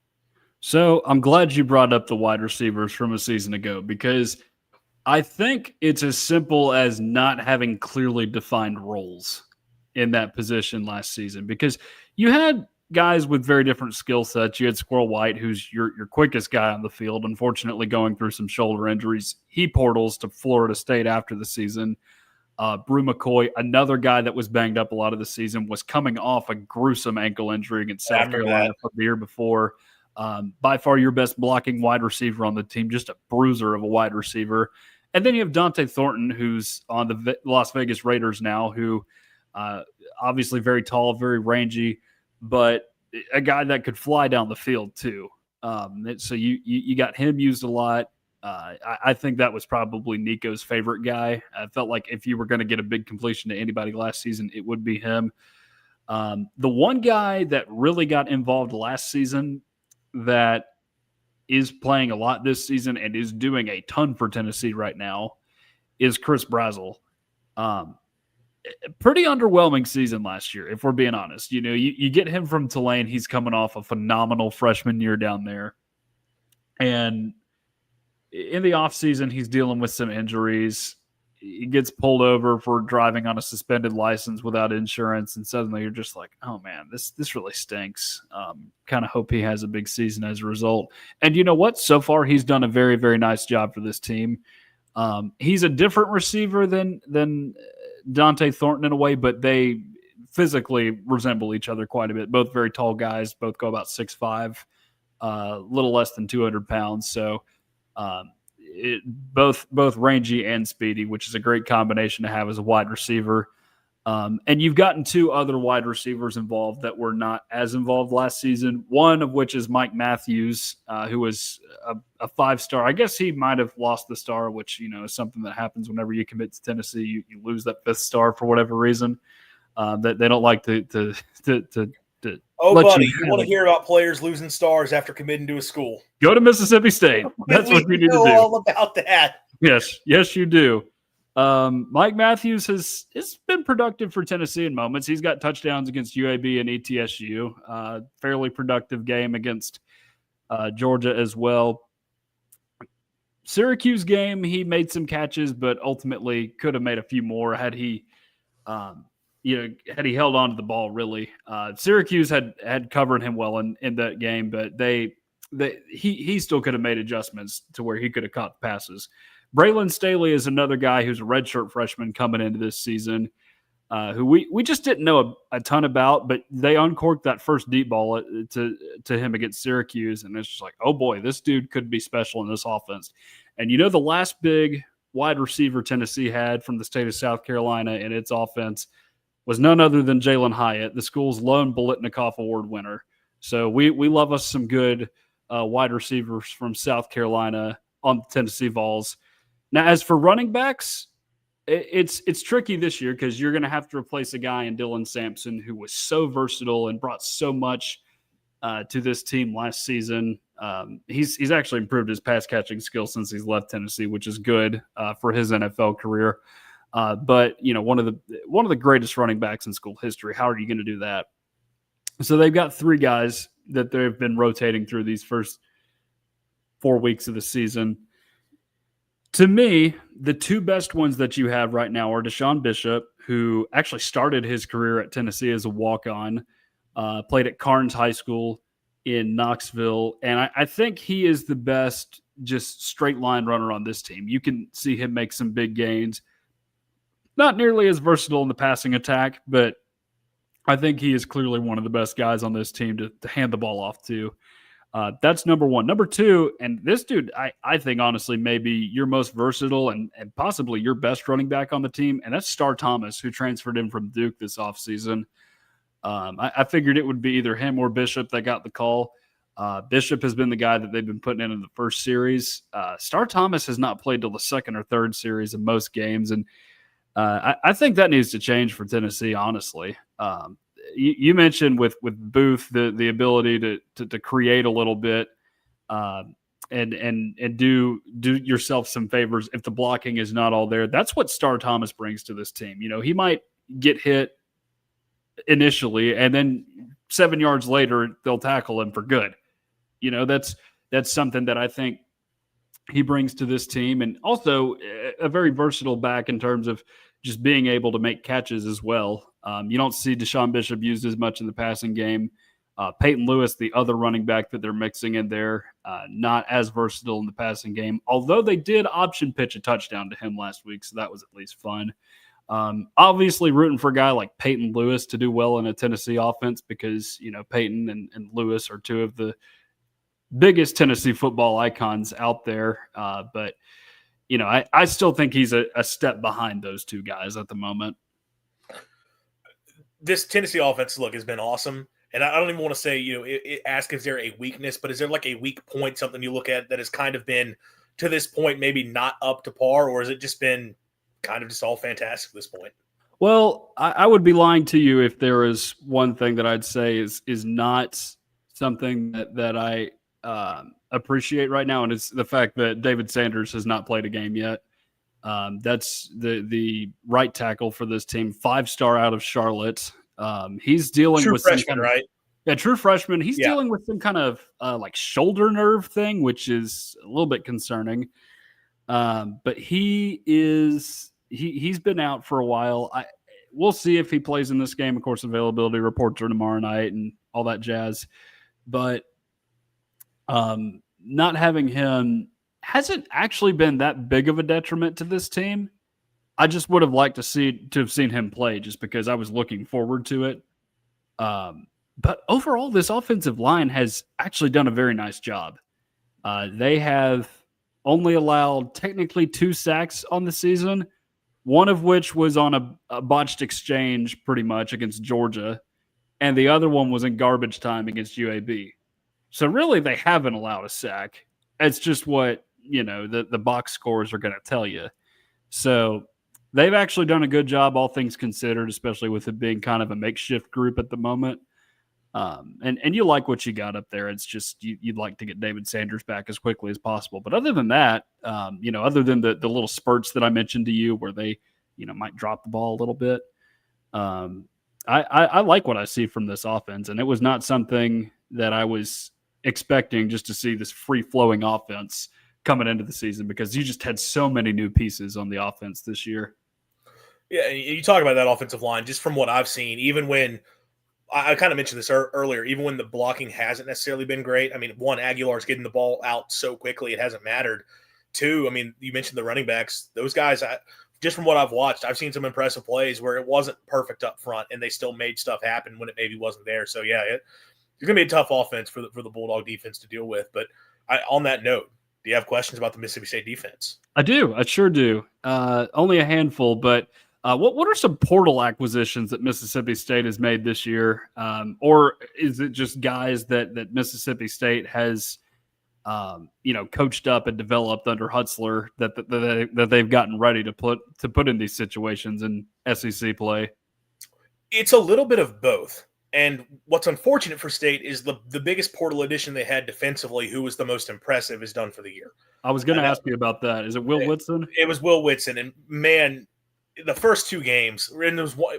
So I'm glad you brought up the wide receivers from a season ago because I think it's as simple as not having clearly defined roles in that position last season because you had guys with very different skill sets. You had Squirrel White, who's your quickest guy on the field, unfortunately going through some shoulder injuries. He portals to Florida State after the season. Brew McCoy, another guy that was banged up a lot of the season, was coming off a gruesome ankle injury against South Carolina from the year before. By far your best blocking wide receiver on the team, just a bruiser of a wide receiver. And then you have Dante Thornton, who's on the Las Vegas Raiders now, who obviously very tall, very rangy, but a guy that could fly down the field too. So you got him used a lot. I think that was probably Nico's favorite guy. I felt like if you were going to get a big completion to anybody last season, it would be him. The one guy that really got involved last season that is playing a lot this season and is doing a ton for Tennessee right now is Chris Brazzell. Pretty underwhelming season last year, if we're being honest. You get him from Tulane. He's coming off a phenomenal freshman year down there. And in the offseason, he's dealing with some injuries. He gets pulled over for driving on a suspended license without insurance, and suddenly you're just like, oh, man, this really stinks. Kind of hope he has a big season as a result. And you know what? So far, he's done a very, very nice job for this team. He's a different receiver than Dante Thornton in a way, but they physically resemble each other quite a bit. Both very tall guys, both go about 6'5", a little less than 200 pounds. So both rangy and speedy, which is a great combination to have as a wide receiver. And you've gotten two other wide receivers involved that were not as involved last season, one of which is Mike Matthews, who was a 5-star. I guess he might have lost the star, which, is something that happens whenever you commit to Tennessee. You lose that 5th star for whatever reason. That they don't like to buddy, you want to hear about players losing stars after committing to a school? Go to Mississippi State. That's what you need to do. All about that. Yes, you do. Mike Matthews has been productive for Tennessee in moments. He's got touchdowns against UAB and ETSU. Fairly productive game against Georgia as well. Syracuse game, he made some catches, but ultimately could have made a few more had he held on to the ball. Really, Syracuse had covered him well in that game, but he still could have made adjustments to where he could have caught the passes. Braylon Staley is another guy who's a redshirt freshman coming into this season, who we just didn't know a ton about, but they uncorked that first deep ball to him against Syracuse, and it's just like, oh boy, this dude could be special in this offense. And the last big wide receiver Tennessee had from the state of South Carolina in its offense was none other than Jalen Hyatt, the school's lone Biletnikoff Award winner. So we love us some good wide receivers from South Carolina on the Tennessee Vols. Now, as for running backs, it's tricky this year because you're going to have to replace a guy in Dylan Sampson who was so versatile and brought so much to this team last season. He's actually improved his pass catching skills since he's left Tennessee, which is good for his NFL career. But one of the greatest running backs in school history. How are you going to do that? So they've got 3 guys that they've been rotating through these first 4 weeks of the season. To me, the 2 best ones that you have right now are Deshaun Bishop, who actually started his career at Tennessee as a walk-on, played at Carnes High School in Knoxville, and I think he is the best just straight-line runner on this team. You can see him make some big gains. Not nearly as versatile in the passing attack, but I think he is clearly one of the best guys on this team to hand the ball off to. That's number 1. Number 2, and this dude, I think honestly may be your most versatile and possibly your best running back on the team, and that's Star Thomas, who transferred in from Duke this offseason. I figured it would be either him or Bishop that got the call. Bishop has been the guy that they've been putting in the first series. Star Thomas has not played till the second or third series in most games, and I think that needs to change for Tennessee, honestly. You mentioned with Booth the ability to create a little bit and do yourself some favors if the blocking is not all there. That's what Star Thomas brings to this team. He might get hit initially, and then 7 yards later they'll tackle him for good. That's something that I think he brings to this team, and also a very versatile back in terms of just being able to make catches as well. You don't see Deshaun Bishop used as much in the passing game. Peyton Lewis, the other running back that they're mixing in there, not as versatile in the passing game, although they did option pitch a touchdown to him last week, so that was at least fun. Obviously rooting for a guy like Peyton Lewis to do well in a Tennessee offense because, Peyton and Lewis are 2 of the biggest Tennessee football icons out there. But I still think he's a step behind those 2 guys at the moment. This Tennessee offense, has been awesome. And I don't even want to say, ask is there a weakness, but is there like a weak point, something you look at that has kind of been, to this point, maybe not up to par, or has it just been kind of just all fantastic at this point? Well, I would be lying to you if there is one thing that I'd say is not something that I appreciate right now, and it's the fact that David Sanders has not played a game yet. That's the right tackle for this team, 5-star out of Charlotte. He's dealing true with freshman, right? Yeah, true freshman. He's dealing with some kind of like shoulder nerve thing, which is a little bit concerning. But he's been out for a while. We'll see if he plays in this game. Of course, availability reports are tomorrow night and all that jazz. But not having him hasn't actually been that big of a detriment to this team. I just would have liked to have seen him play just because I was looking forward to it. But overall, this offensive line has actually done a very nice job. They have only allowed technically 2 sacks on the season, one of which was on a botched exchange pretty much against Georgia, and the other one was in garbage time against UAB. So really, they haven't allowed a sack. It's just what the box scores are going to tell you. So they've actually done a good job, all things considered, especially with it being kind of a makeshift group at the moment. And you like what you got up there. It's just you'd like to get David Sanders back as quickly as possible. But other than that, other than the little spurts that I mentioned to you where they might drop the ball a little bit, I like what I see from this offense. And it was not something that I was expecting, just to see this free-flowing offense coming into the season, because you just had so many new pieces on the offense this year. Yeah, and you talk about that offensive line, just from what I've seen, even when I kind of mentioned this earlier, even when the blocking hasn't necessarily been great. I mean, one, Aguilar's getting the ball out so quickly, it hasn't mattered. Two, I mean, you mentioned the running backs. Those guys, just from what I've watched, I've seen some impressive plays where it wasn't perfect up front and they still made stuff happen when it maybe wasn't there. So, yeah, it's going to be a tough offense for the Bulldog defense to deal with. But on that note, do you have questions about the Mississippi State defense? I do. I sure do. Only a handful, but what are some portal acquisitions that Mississippi State has made this year? Or is it just guys that Mississippi State has, coached up and developed under Hutzler that they've gotten ready to put in these situations in SEC play? It's a little bit of both. And what's unfortunate for State is the biggest portal addition they had defensively, who was the most impressive, is done for the year. I was going to ask you about that. Is it Will Whitson? It was Will Whitson. And, man, the first two games, and there was one,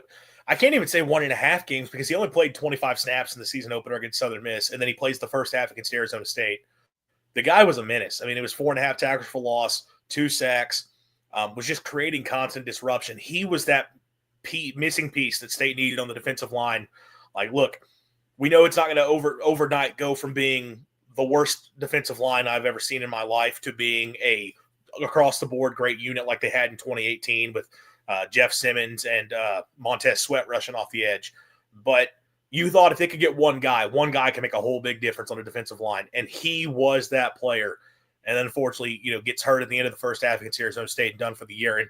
I can't even say 1.5 games because he only played 25 snaps in the season opener against Southern Miss, and then he plays the first half against Arizona State. The guy was a menace. I mean, it was 4.5 tackles for loss, 2 sacks, was just creating constant disruption. He was that missing piece that State needed on the defensive line. Like, look, we know it's not going to overnight go from being the worst defensive line I've ever seen in my life to being a across-the-board great unit like they had in 2018 with Jeff Simmons and Montez Sweat rushing off the edge. But you thought if they could get one guy can make a whole big difference on the defensive line, and he was that player. And then, unfortunately, gets hurt at the end of the first half against Arizona State and done for the year. And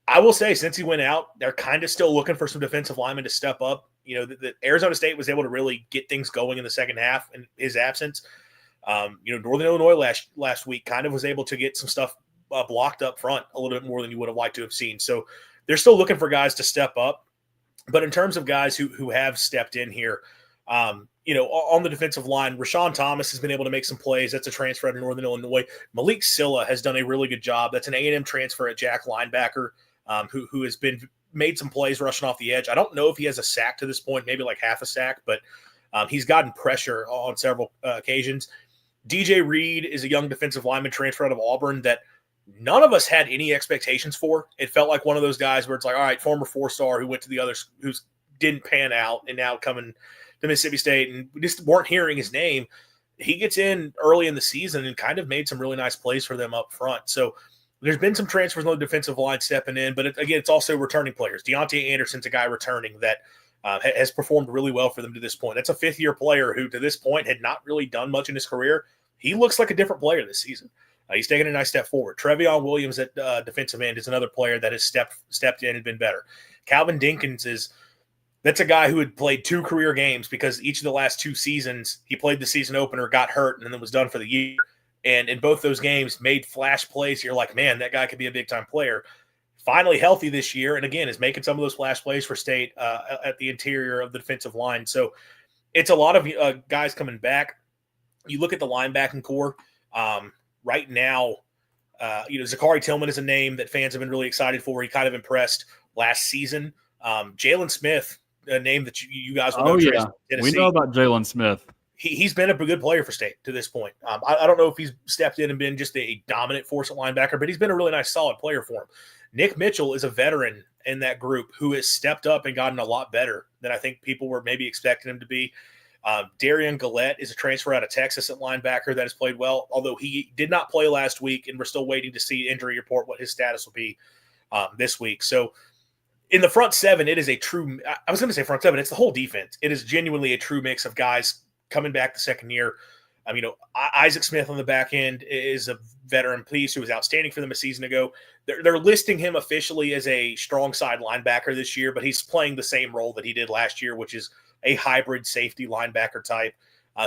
I will say, since he went out, they're kind of still looking for some defensive linemen to step up. The Arizona State was able to really get things going in the second half in his absence. Northern Illinois last week kind of was able to get some stuff blocked up front a little bit more than you would have liked to have seen. So they're still looking for guys to step up. But in terms of guys who have stepped in here, on the defensive line, Rashawn Thomas has been able to make some plays. That's a transfer out of Northern Illinois. Malik Silla has done a really good job. That's an A&M transfer at Jack linebacker who has made some plays rushing off the edge. I don't know if he has a sack to this point, maybe like half a sack, but he's gotten pressure on several occasions. DJ Reed is a young defensive lineman transfer out of Auburn that none of us had any expectations for. It felt like one of those guys where it's like, all right, former 4-star who went to the others who didn't pan out and now coming to Mississippi State, and we just weren't hearing his name. He gets in early in the season and kind of made some really nice plays for them up front. So there's been some transfers on the defensive line stepping in, but it's also returning players. Deontay Anderson's a guy returning that has performed really well for them to this point. That's a fifth-year player who, to this point, had not really done much in his career. He looks like a different player this season. He's taken a nice step forward. Trevion Williams at defensive end is another player that has stepped in and been better. Calvin Dinkins that's a guy who had played 2 career games because each of the last 2 seasons he played the season opener, got hurt, and then was done for the year. And in both those games, made flash plays. You're like, man, that guy could be a big-time player. Finally healthy this year, and again, is making some of those flash plays for State at the interior of the defensive line. So it's a lot of guys coming back. You look at the linebacking core right now. Zachary Tillman is a name that fans have been really excited for. He kind of impressed last season. Jalen Smith, a name that you guys will know. Oh, yeah. We know about Jalen Smith. He's been a good player for State to this point. I don't know if he's stepped in and been just a dominant force at linebacker, but he's been a really nice, solid player for him. Nick Mitchell is a veteran in that group who has stepped up and gotten a lot better than I think people were maybe expecting him to be. Darian Gillette is a transfer out of Texas at linebacker that has played well, although he did not play last week, and we're still waiting to see injury report what his status will be this week. So in the front seven, it is a true – I was going to say front seven. It's the whole defense. It is genuinely a true mix of guys coming back the second year. Isaac Smith on the back end is a veteran piece who was outstanding for them a season ago. They're listing him officially as a strong side linebacker this year, but he's playing the same role that he did last year, which is a hybrid safety linebacker type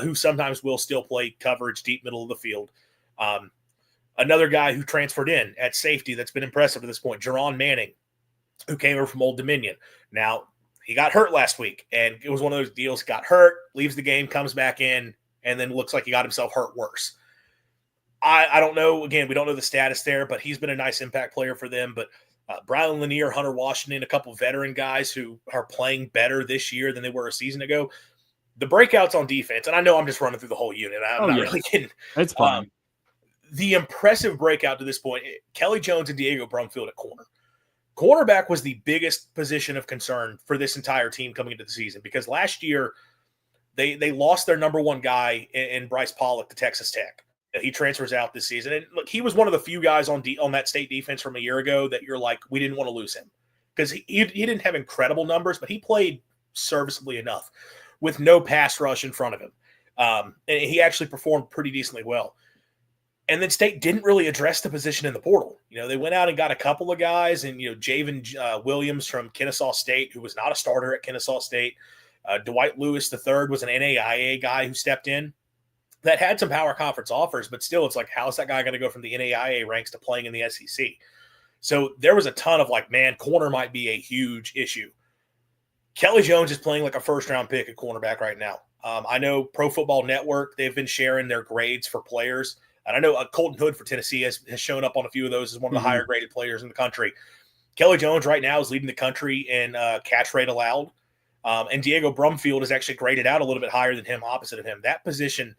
who sometimes will still play coverage deep middle of the field. Another guy who transferred in at safety that's been impressive at this point, Jerron Manning, who came over from Old Dominion. Now, he got hurt last week, and it was one of those deals. Got hurt, leaves the game, comes back in, and then looks like he got himself hurt worse. I don't know. Again, we don't know the status there, but he's been a nice impact player for them. But Brian Lanier, Hunter Washington, a couple of veteran guys who are playing better this year than they were a season ago. The breakouts on defense, and I know I'm just running through the whole unit. I'm not really kidding. That's fine. The impressive breakout to this point, Kelly Jones and Diego Brumfield at corner. Cornerback was the biggest position of concern for this entire team coming into the season because last year they lost their number one guy in Bryce Pollock to Texas Tech. He transfers out this season. And look, he was one of the few guys on that state defense from a year ago that you're like, we didn't want to lose him because he didn't have incredible numbers, but he played serviceably enough with no pass rush in front of him. And he actually performed pretty decently well. And then State didn't really address the position in the portal. They went out and got a couple of guys, and Javen Williams from Kennesaw State, who was not a starter at Kennesaw State. Dwight Lewis III was an NAIA guy who stepped in that had some power conference offers, but still, it's like, how is that guy going to go from the NAIA ranks to playing in the SEC? So there was a ton of corner might be a huge issue. Kelly Jones is playing like a first-round pick at cornerback right now. I know Pro Football Network, they've been sharing their grades for players. And I know Colton Hood for Tennessee has shown up on a few of those as one of the higher-graded players in the country. Kelly Jones right now is leading the country in catch rate allowed. And Diego Brumfield is actually graded out a little bit higher than him, opposite of him. That position,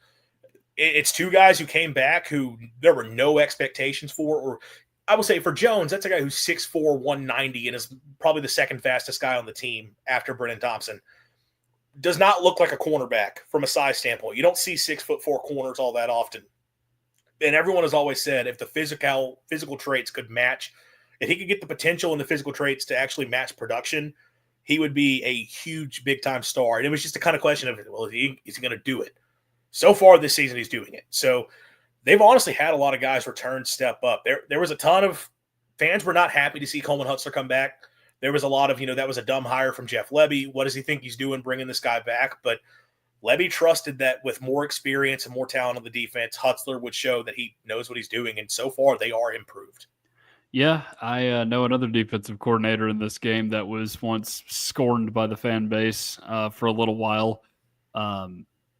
it's two guys who came back who there were no expectations for. Or I will say for Jones, that's a guy who's 6'4", 190 and is probably the second fastest guy on the team after Brennan Thompson. Does not look like a cornerback from a size standpoint. You don't see 6'4" corners all that often. And everyone has always said if the physical traits could match, if he could get the potential and the physical traits to actually match production, he would be a huge big-time star. And it was just a kind of question of, well, is he going to do it? So far this season, he's doing it. So they've honestly had a lot of guys return, step up. There was a ton of fans were not happy to see Coleman Hutzler come back. There was a lot of, that was a dumb hire from Jeff Lebby. What does he think he's doing bringing this guy back? But Lebby trusted that with more experience and more talent on the defense, Hutzler would show that he knows what he's doing. And so far, they are improved. Yeah, I know another defensive coordinator in this game that was once scorned by the fan base for a little while.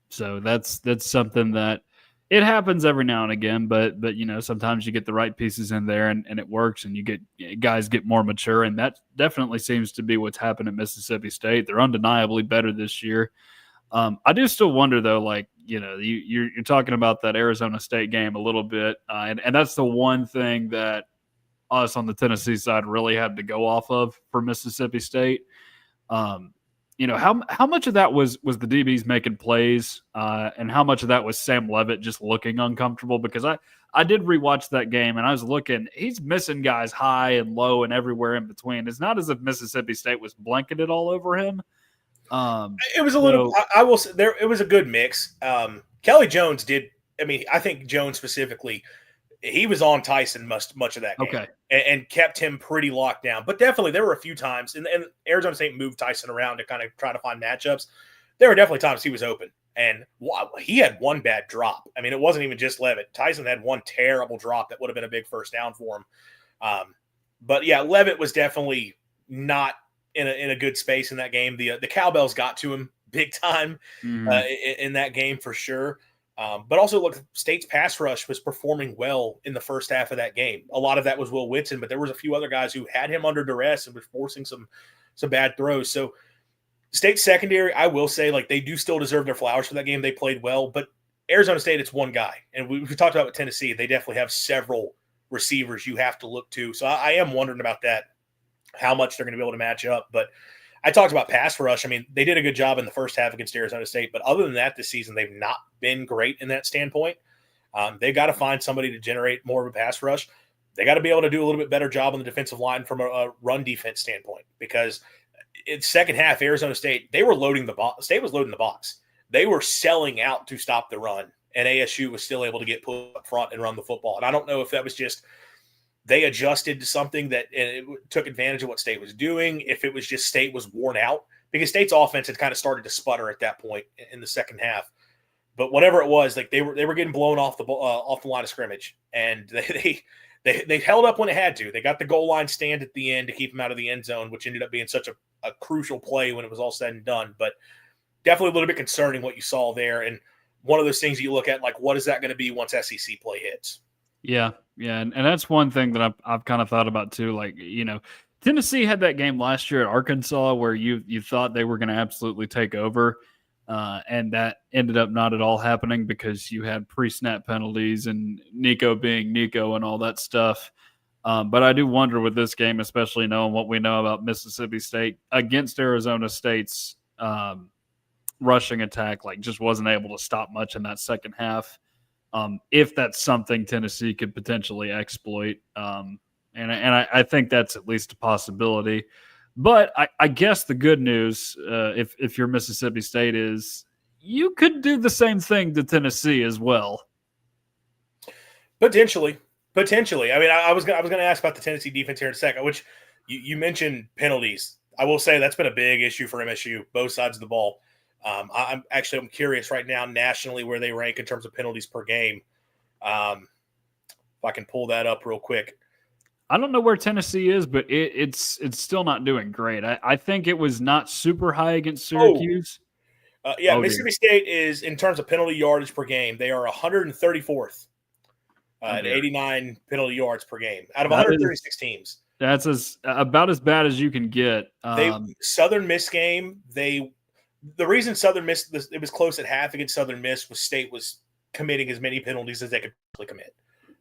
So that's something that it happens every now and again, but sometimes you get the right pieces in there and it works, and guys get more mature, and that definitely seems to be what's happened at Mississippi State. They're undeniably better this year. I do still wonder though, you're talking about that Arizona State game a little bit, and that's the one thing that us on the Tennessee side really had to go off of for Mississippi State. How much of that was the DBs making plays, and how much of that was Sam Levitt just looking uncomfortable? Because I did rewatch that game and I was looking, he's missing guys high and low and everywhere in between. It's not as if Mississippi State was blanketed all over him. It was a little. I will say there. It was a good mix. Kelly Jones did. I think Jones specifically, he was on Tyson much of that game, and kept him pretty locked down. But definitely, there were a few times, and Arizona State moved Tyson around to kind of try to find matchups. There were definitely times he was open, and he had one bad drop. It wasn't even just Levitt. Tyson had one terrible drop that would have been a big first down for him. But yeah, Levitt was definitely not in a good space in that game. The cowbells got to him big time in that game for sure. But also, look, State's pass rush was performing well in the first half of that game. A lot of that was Will Whitson, but there was a few other guys who had him under duress and was forcing some bad throws. So State's secondary, I will say, they do still deserve their flowers for that game. They played well, but Arizona State, it's one guy. And we talked about with Tennessee, they definitely have several receivers you have to look to. So I am wondering about that, how much they're going to be able to match up. But I talked about pass rush. They did a good job in the first half against Arizona State, but other than that, this season, they've not been great in that standpoint. They've got to find somebody to generate more of a pass rush. They got to be able to do a little bit better job on the defensive line from a run defense standpoint, because in second half, Arizona State, they were loading the box. State was loading the box. They were selling out to stop the run and ASU was still able to get put up front and run the football. And I don't know if that was just they adjusted to something that it took advantage of what State was doing, if it was just State was worn out, because State's offense had kind of started to sputter at that point in the second half. But whatever it was, like they were getting blown off the line of scrimmage, and they held up when it had to. They got the goal line stand at the end to keep them out of the end zone, which ended up being such a crucial play when it was all said and done. But definitely a little bit concerning what you saw there, and one of those things you look at, like, what is that going to be once SEC play hits? Yeah, and that's one thing that I've kind of thought about too. Like, Tennessee had that game last year at Arkansas where you thought they were going to absolutely take over. And that ended up not at all happening because you had pre-snap penalties and Nico being Nico and all that stuff. But I do wonder with this game, especially knowing what we know about Mississippi State against Arizona State's rushing attack, like just wasn't able to stop much in that second half. If that's something Tennessee could potentially exploit. And I think that's at least a possibility. But I guess the good news, if you're Mississippi State, is you could do the same thing to Tennessee as well. Potentially. I mean, I was going to ask about the Tennessee defense here in a second, which you mentioned penalties. I will say that's been a big issue for MSU, both sides of the ball. I'm curious right now nationally where they rank in terms of penalties per game. If I can pull that up real quick. I don't know where Tennessee is, but it's still not doing great. I think it was not super high against Syracuse. Mississippi State is, in terms of penalty yardage per game, they are 134th at 89 penalty yards per game out of 136 teams. That's about as bad as you can get. Southern Miss game, the reason Southern Miss, it was close at half against Southern Miss, was State was committing as many penalties as they could commit.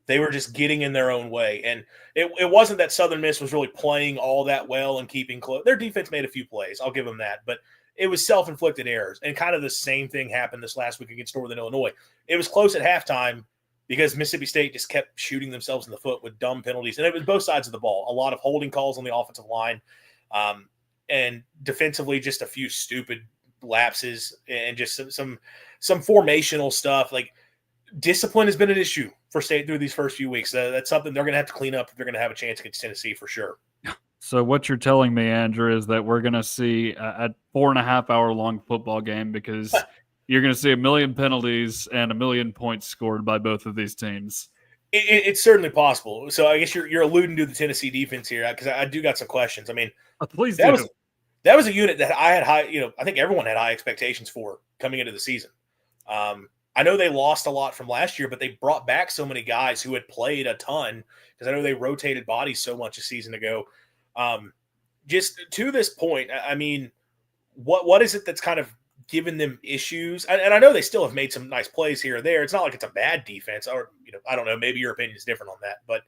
They were just getting in their own way. And it wasn't that Southern Miss was really playing all that well and keeping close. Their defense made a few plays. I'll give them that. But it was self-inflicted errors. And kind of the same thing happened this last week against Northern Illinois. It was close at halftime because Mississippi State just kept shooting themselves in the foot with dumb penalties. And it was both sides of the ball. A lot of holding calls on the offensive line. And defensively, just a few stupid lapses and just some formational stuff. Like, discipline has been an issue for State through these first few weeks. That's something they're going to have to clean up if they're going to have a chance against Tennessee for sure. So what you're telling me, Andrew, is that we're going to see a 4.5 hour long football game because you're going to see 1 million penalties and 1 million points scored by both of these teams. It's certainly possible. So I guess you're alluding to the Tennessee defense here because I do got some questions. I mean, please that do. That was a unit that I had high, I think everyone had high expectations for coming into the season. I know they lost a lot from last year, but they brought back so many guys who had played a ton because I know they rotated bodies so much a season ago. Just to this point, I mean, what is it that's kind of given them issues? And I know they still have made some nice plays here or there. It's not like it's a bad defense, or I don't know. Maybe your opinion is different on that, but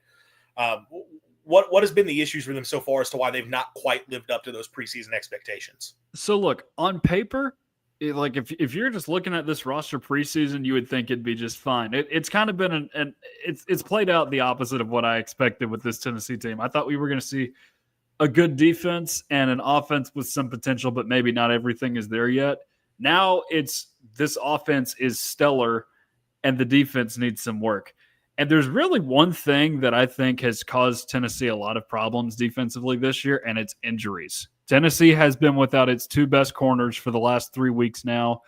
what has been the issues for them so far as to why they've not quite lived up to those preseason expectations? So look, on paper, like if you're just looking at this roster preseason, you would think it'd be just fine. It's kind of been it's played out the opposite of what I expected with this Tennessee team. I thought we were going to see a good defense and an offense with some potential, but maybe not everything is there yet. Now it's this offense is stellar and the defense needs some work. And there's really one thing that I think has caused Tennessee a lot of problems defensively this year, and it's injuries. Tennessee has been without its two best corners for the last 3 weeks now.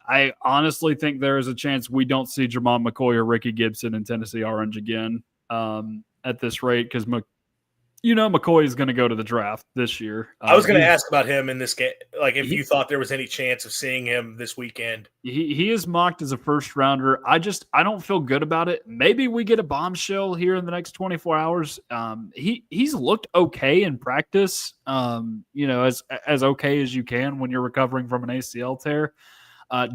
I honestly think there is a chance we don't see Jermon McCoy or Ricky Gibson in Tennessee Orange again at this rate because McCoy is going to go to the draft this year. I was going to ask about him in this game, like if you thought there was any chance of seeing him this weekend. He is mocked as a first rounder. I don't feel good about it. Maybe we get a bombshell here in the next 24 hours. He's looked okay in practice, as okay as you can when you're recovering from an ACL tear.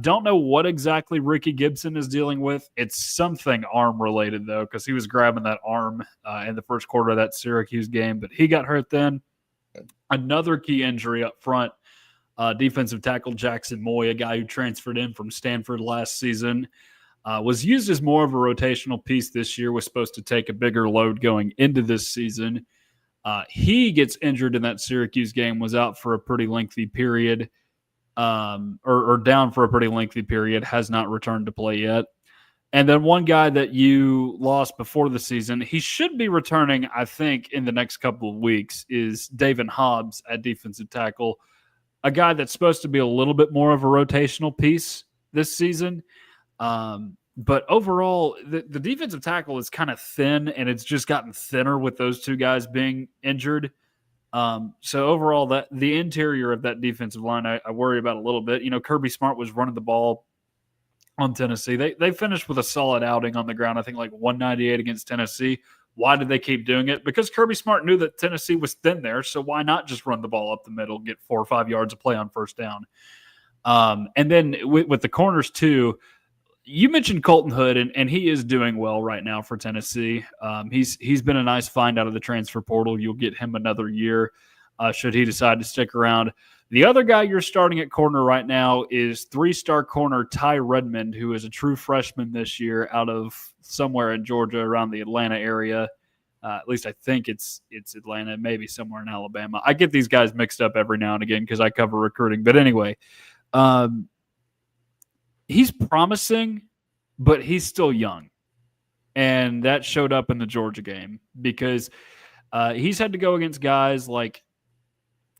Don't know what exactly Ricky Gibson is dealing with. It's something arm related though, because he was grabbing that arm in the first quarter of that Syracuse game, but he got hurt then. Another key injury up front, defensive tackle Jackson Moy, a guy who transferred in from Stanford last season, was used as more of a rotational piece this year, was supposed to take a bigger load going into this season. He gets injured in that Syracuse game, was out for a pretty lengthy period. Or down for a pretty lengthy period, has not returned to play yet. And then one guy that you lost before the season, he should be returning, I think, in the next couple of weeks, is David Hobbs at defensive tackle, a guy that's supposed to be a little bit more of a rotational piece this season. But overall, the defensive tackle is kind of thin, and it's just gotten thinner with those two guys being injured. So overall, that the interior of that defensive line, I worry about a little bit. Kirby Smart was running the ball on Tennessee. They finished with a solid outing on the ground. I think like 198 against Tennessee. Why did they keep doing it? Because Kirby Smart knew that Tennessee was thin there. So why not just run the ball up the middle, get 4 or 5 yards of play on first down? And then with the corners too, you mentioned Colton Hood, and he is doing well right now for Tennessee. He's been a nice find out of the transfer portal. You'll get him another year should he decide to stick around. The other guy you're starting at corner right now is 3-star corner Ty Redmond, who is a true freshman this year out of somewhere in Georgia around the Atlanta area. At least I think it's Atlanta, maybe somewhere in Alabama. I get these guys mixed up every now and again because I cover recruiting. But anyway, he's promising, but he's still young. And that showed up in the Georgia game because he's had to go against guys like,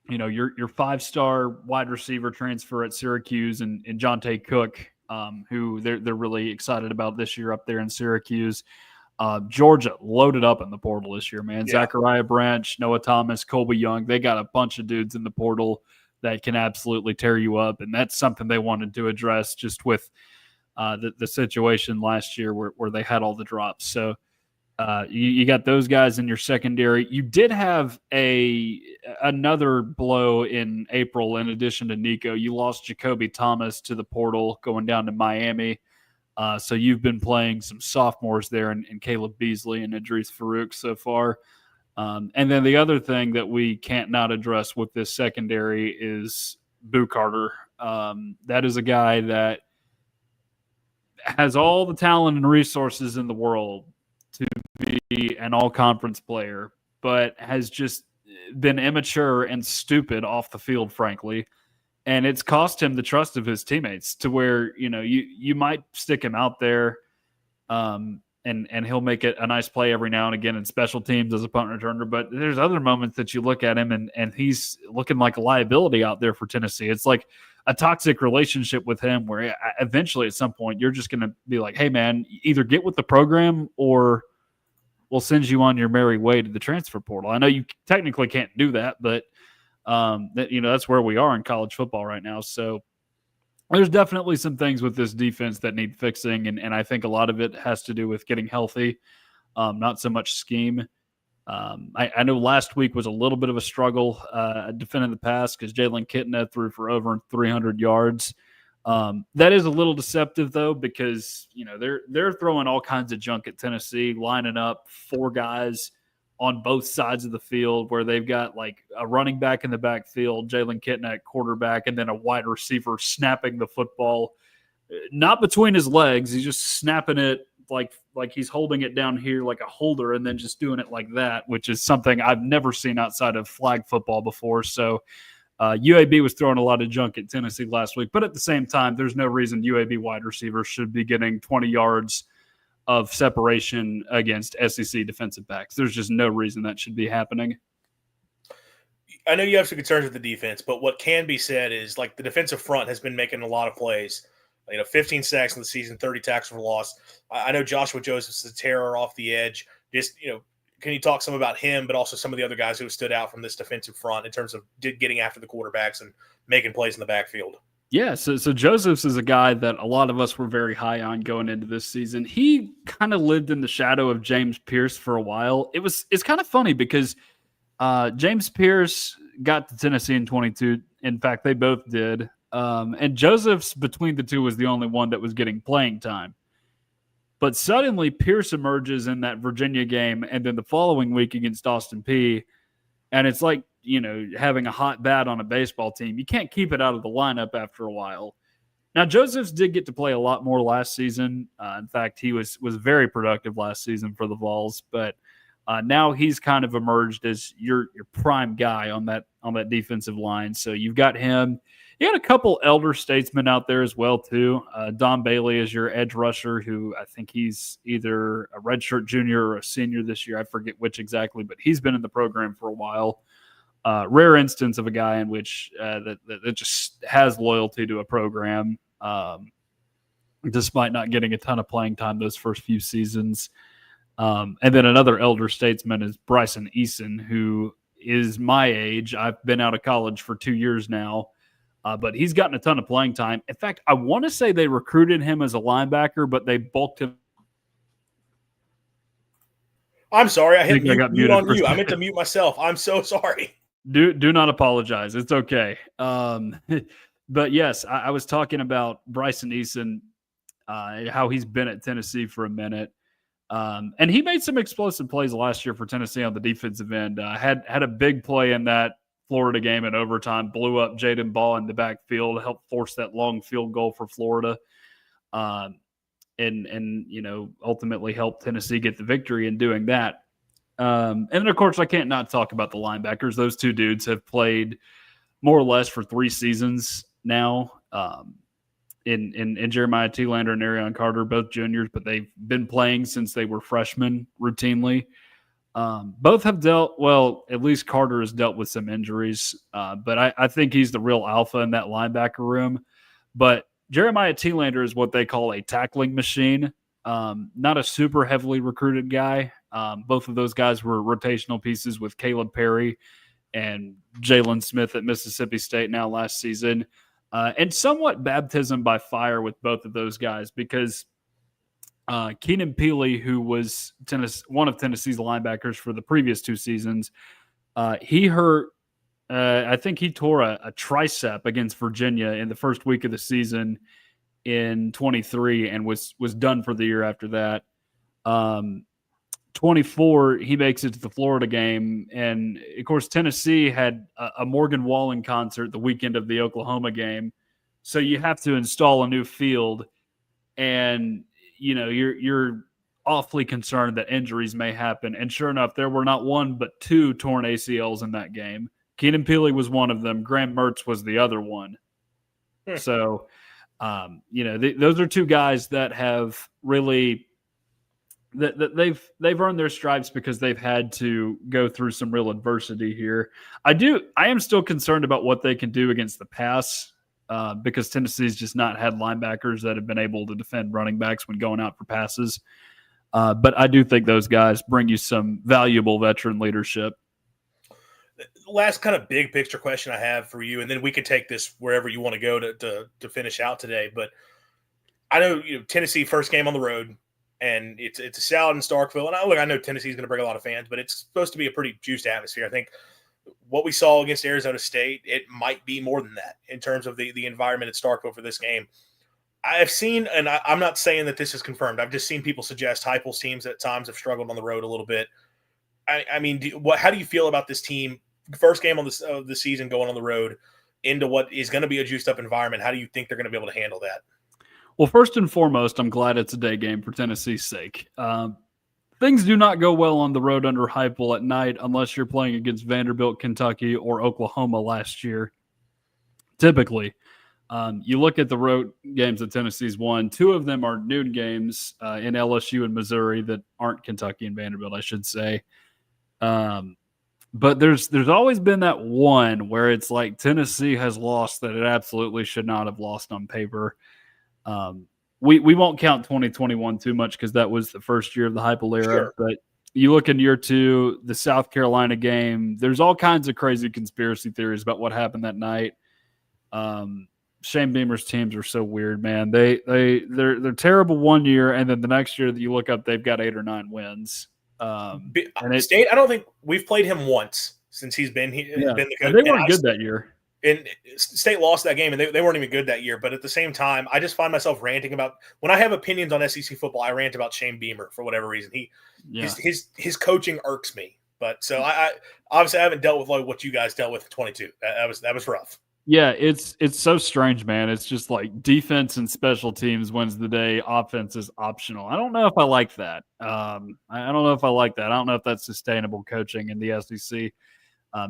your 5-star wide receiver transfer at Syracuse and Jonte Cook, who they're really excited about this year up there in Syracuse. Georgia loaded up in the portal this year, man. Yeah. Zachariah Branch, Noah Thomas, Colby Young. They got a bunch of dudes in the portal that can absolutely tear you up. And that's something they wanted to address just with the situation last year where they had all the drops. So you got those guys in your secondary. You did have another blow in April in addition to Nico. You lost Jacoby Thomas to the portal going down to Miami. So you've been playing some sophomores there in Caleb Beasley and Idris Farouk so far. And then the other thing that we can't not address with this secondary is Boo Carter. That is a guy that has all the talent and resources in the world to be an all-conference player, but has just been immature and stupid off the field, frankly. And it's cost him the trust of his teammates to where, you might stick him out there and he'll make it a nice play every now and again in special teams as a punt returner. But there's other moments that you look at him and he's looking like a liability out there for Tennessee. It's like a toxic relationship with him where eventually at some point you're just going to be like, hey, man, either get with the program or we'll send you on your merry way to the transfer portal. I know you technically can't do that, but that's where we are in college football right now. So there's definitely some things with this defense that need fixing, and I think a lot of it has to do with getting healthy, not so much scheme. I know last week was a little bit of a struggle defending the pass because Jalen Kitna threw for over 300 yards. That is a little deceptive, though, because they're throwing all kinds of junk at Tennessee, lining up 4 guys on both sides of the field where they've got like a running back in the backfield, Jalen Kitna at quarterback, and then a wide receiver snapping the football, not between his legs. He's just snapping it like he's holding it down here like a holder and then just doing it like that, which is something I've never seen outside of flag football before. So UAB was throwing a lot of junk at Tennessee last week, but at the same time, there's no reason UAB wide receivers should be getting 20 yards of separation against SEC defensive backs. There's just no reason that should be happening. I know you have some concerns with the defense, but what can be said is like the defensive front has been making a lot of plays. 15 sacks in the season, 30 tackles for loss. I know Joshua Joseph's a terror off the edge. Just, can you talk some about him, but also some of the other guys who stood out from this defensive front in terms of getting after the quarterbacks and making plays in the backfield? Yeah, so Josephs is a guy that a lot of us were very high on going into this season. He kind of lived in the shadow of James Pierce for a while. It's kind of funny because James Pierce got to Tennessee in 22. In fact, they both did. And Josephs, between the two, was the only one that was getting playing time. But suddenly Pierce emerges in that Virginia game and then the following week against Austin Peay. And it's like, having a hot bat on a baseball team. You can't keep it out of the lineup after a while. Now, Josephs did get to play a lot more last season. In fact, he was very productive last season for the Vols. But now he's kind of emerged as your prime guy on that defensive line. So you've got him. You had a couple elder statesmen out there as well too. Don Bailey is your edge rusher, who I think he's either a redshirt junior or a senior this year. I forget which exactly, but he's been in the program for a while. Rare instance of a guy in which that just has loyalty to a program, despite not getting a ton of playing time those first few seasons. And then another elder statesman is Bryson Eason, who is my age. I've been out of college for 2 years now. But he's gotten a ton of playing time. In fact, I want to say they recruited him as a linebacker, but they bulked him. I'm sorry. I hit mute on you. I meant to mute myself. I'm so sorry. Do not apologize. It's okay. But yes, I was talking about Bryson Eason, how he's been at Tennessee for a minute. And he made some explosive plays last year for Tennessee on the defensive end. Had a big play in that Florida game in overtime, blew up Jaden Ball in the backfield, helped force that long field goal for Florida, and ultimately helped Tennessee get the victory in doing that. And then, of course, I can't not talk about the linebackers. Those two dudes have played more or less for 3 seasons now. In Jeremiah Telander and Arion Carter, both juniors, but they've been playing since they were freshmen routinely. Both have at least Carter has dealt with some injuries, but I think he's the real alpha in that linebacker room. But Jeremiah Telander is what they call a tackling machine, not a super heavily recruited guy. Both of those guys were rotational pieces with Caleb Perry and Jalen Smith at Mississippi State now last season, and somewhat baptism by fire with both of those guys because Keenan Peely, who was one of Tennessee's linebackers for the previous 2 seasons, he hurt. I think he tore a tricep against Virginia in the first week of the season in 23 and was done for the year after that. 24, he makes it to the Florida game. And, of course, Tennessee had a Morgan Wallen concert the weekend of the Oklahoma game. So you have to install a new field. And you're awfully concerned that injuries may happen. And sure enough, there were not 1 but 2 torn ACLs in that game. Keenan Peely was one of them. Graham Mertz was the other one. So, those are 2 guys that have really that they've earned their stripes because they've had to go through some real adversity here. I am still concerned about what they can do against the pass. Because Tennessee's just not had linebackers that have been able to defend running backs when going out for passes. But I do think those guys bring you some valuable veteran leadership. Last kind of big picture question I have for you, and then we could take this wherever you want to go to finish out today. But I know Tennessee first game on the road, and it's a Salad in Starkville. And I know Tennessee's going to bring a lot of fans, but it's supposed to be a pretty juiced atmosphere. I think what we saw against Arizona State, it might be more than that in terms of the environment at Starkville for this game. I've seen, and I'm not saying that this is confirmed, I've just seen people suggest Heupel's teams at times have struggled on the road a little bit. I mean, how do you feel about this team? First game of the season going on the road into what is going to be a juiced up environment. How do you think they're going to be able to handle that? Well, first and foremost, I'm glad it's a day game for Tennessee's sake. Things do not go well on the road under Heupel at night unless you're playing against Vanderbilt, Kentucky, or Oklahoma last year. Typically, you look at the road games that Tennessee's won. 2 of them are noon games in LSU and Missouri that aren't Kentucky and Vanderbilt, I should say. But there's always been that one where it's like Tennessee has lost that it absolutely should not have lost on paper. We won't count 2021 too much because that was the first year of the Heupel era. Sure. But you look in year 2, the South Carolina game, there's all kinds of crazy conspiracy theories about what happened that night. Shane Beamer's teams are so weird, man. They're terrible one year, and then the next year that you look up, they've got 8 or 9 wins. State, I don't think we've played him once since he's been here. Yeah. Been the coach. They weren't good that year. And State lost that game, and they weren't even good that year. But at the same time, I just find myself ranting about – when I have opinions on SEC football, I rant about Shane Beamer for whatever reason. His coaching irks me. But so I obviously I haven't dealt with like what you guys dealt with in 22. That was rough. Yeah, it's so strange, man. It's just like defense and special teams wins the day. Offense is optional. I don't know if I like that. I don't know if I like that. I don't know if that's sustainable coaching in the SEC.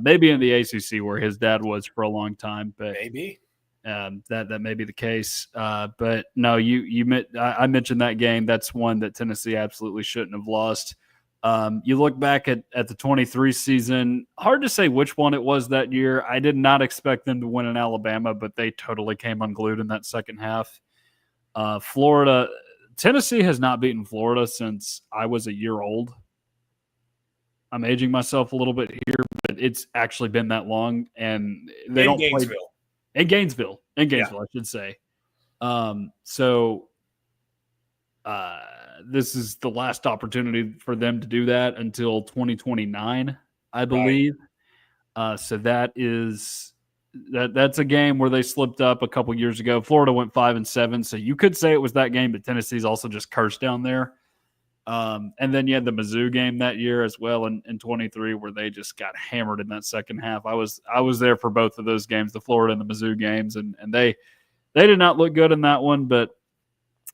Maybe in the ACC where his dad was for a long time. But maybe. that may be the case. But no, I mentioned that game. That's one that Tennessee absolutely shouldn't have lost. You look back at the 23 season, hard to say which one it was that year. I did not expect them to win in Alabama, but they totally came unglued in that second half. Tennessee has not beaten Florida since I was a year old. I'm aging myself a little bit here, but it's actually been that long, and they don't play in Gainesville. I should say. This is the last opportunity for them to do that until 2029, I believe. Right. So that's a game where they slipped up a couple years ago. Florida went 5-7, so you could say it was that game, but Tennessee's also just cursed down there. And then you had the Mizzou game that year as well in 23, where they just got hammered in that second half. I was there for both of those games, the Florida and the Mizzou games, and they did not look good in that one. But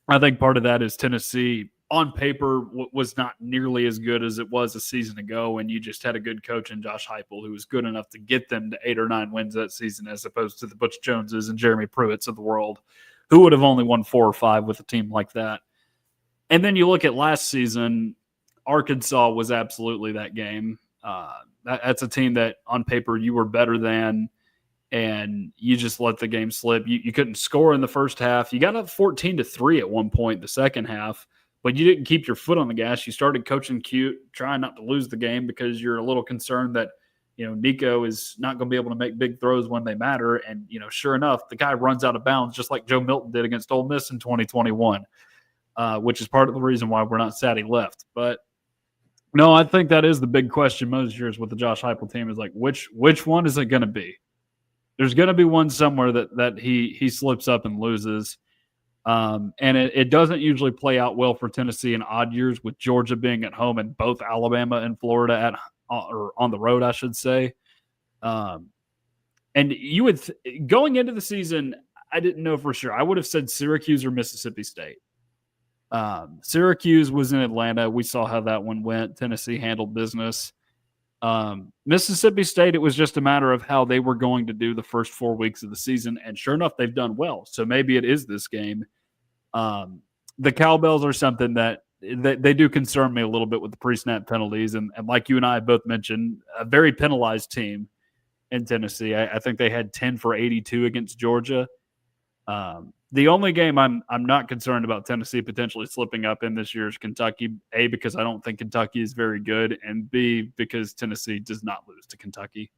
I think part of that is Tennessee on paper was not nearly as good as it was a season ago, and you just had a good coach in Josh Heupel who was good enough to get them to 8 or 9 wins that season, as opposed to the Butch Joneses and Jeremy Pruitts of the world, who would have only won 4 or 5 with a team like that. And then you look at last season, Arkansas was absolutely that game. That's a team that on paper you were better than, and you just let the game slip. You couldn't score in the first half. You got up 14-3 at one point the second half, but you didn't keep your foot on the gas. You started coaching cute, trying not to lose the game because you're a little concerned that, Nico is not going to be able to make big throws when they matter. And, sure enough, the guy runs out of bounds just like Joe Milton did against Ole Miss in 2021. Which is part of the reason why we're not sad he left. But no, I think that is the big question most years with the Josh Heupel team is like, which one is it going to be? There's going to be one somewhere that he slips up and loses. And it doesn't usually play out well for Tennessee in odd years, with Georgia being at home and both Alabama and Florida or on the road, I should say. And you would going into the season, I didn't know for sure. I would have said Syracuse or Mississippi State. Syracuse was in Atlanta. We saw how that one went. Tennessee handled business. Mississippi State, it was just a matter of how they were going to do the first 4 weeks of the season, and sure enough, they've done well. So maybe it is this game. The cowbells are something that they do concern me a little bit with the pre-snap penalties, and like you and I both mentioned, a very penalized team in Tennessee. I think they had 10 for 82 against Georgia. The only game I'm not concerned about Tennessee potentially slipping up in this year is Kentucky, A, because I don't think Kentucky is very good, and B, because Tennessee does not lose to Kentucky.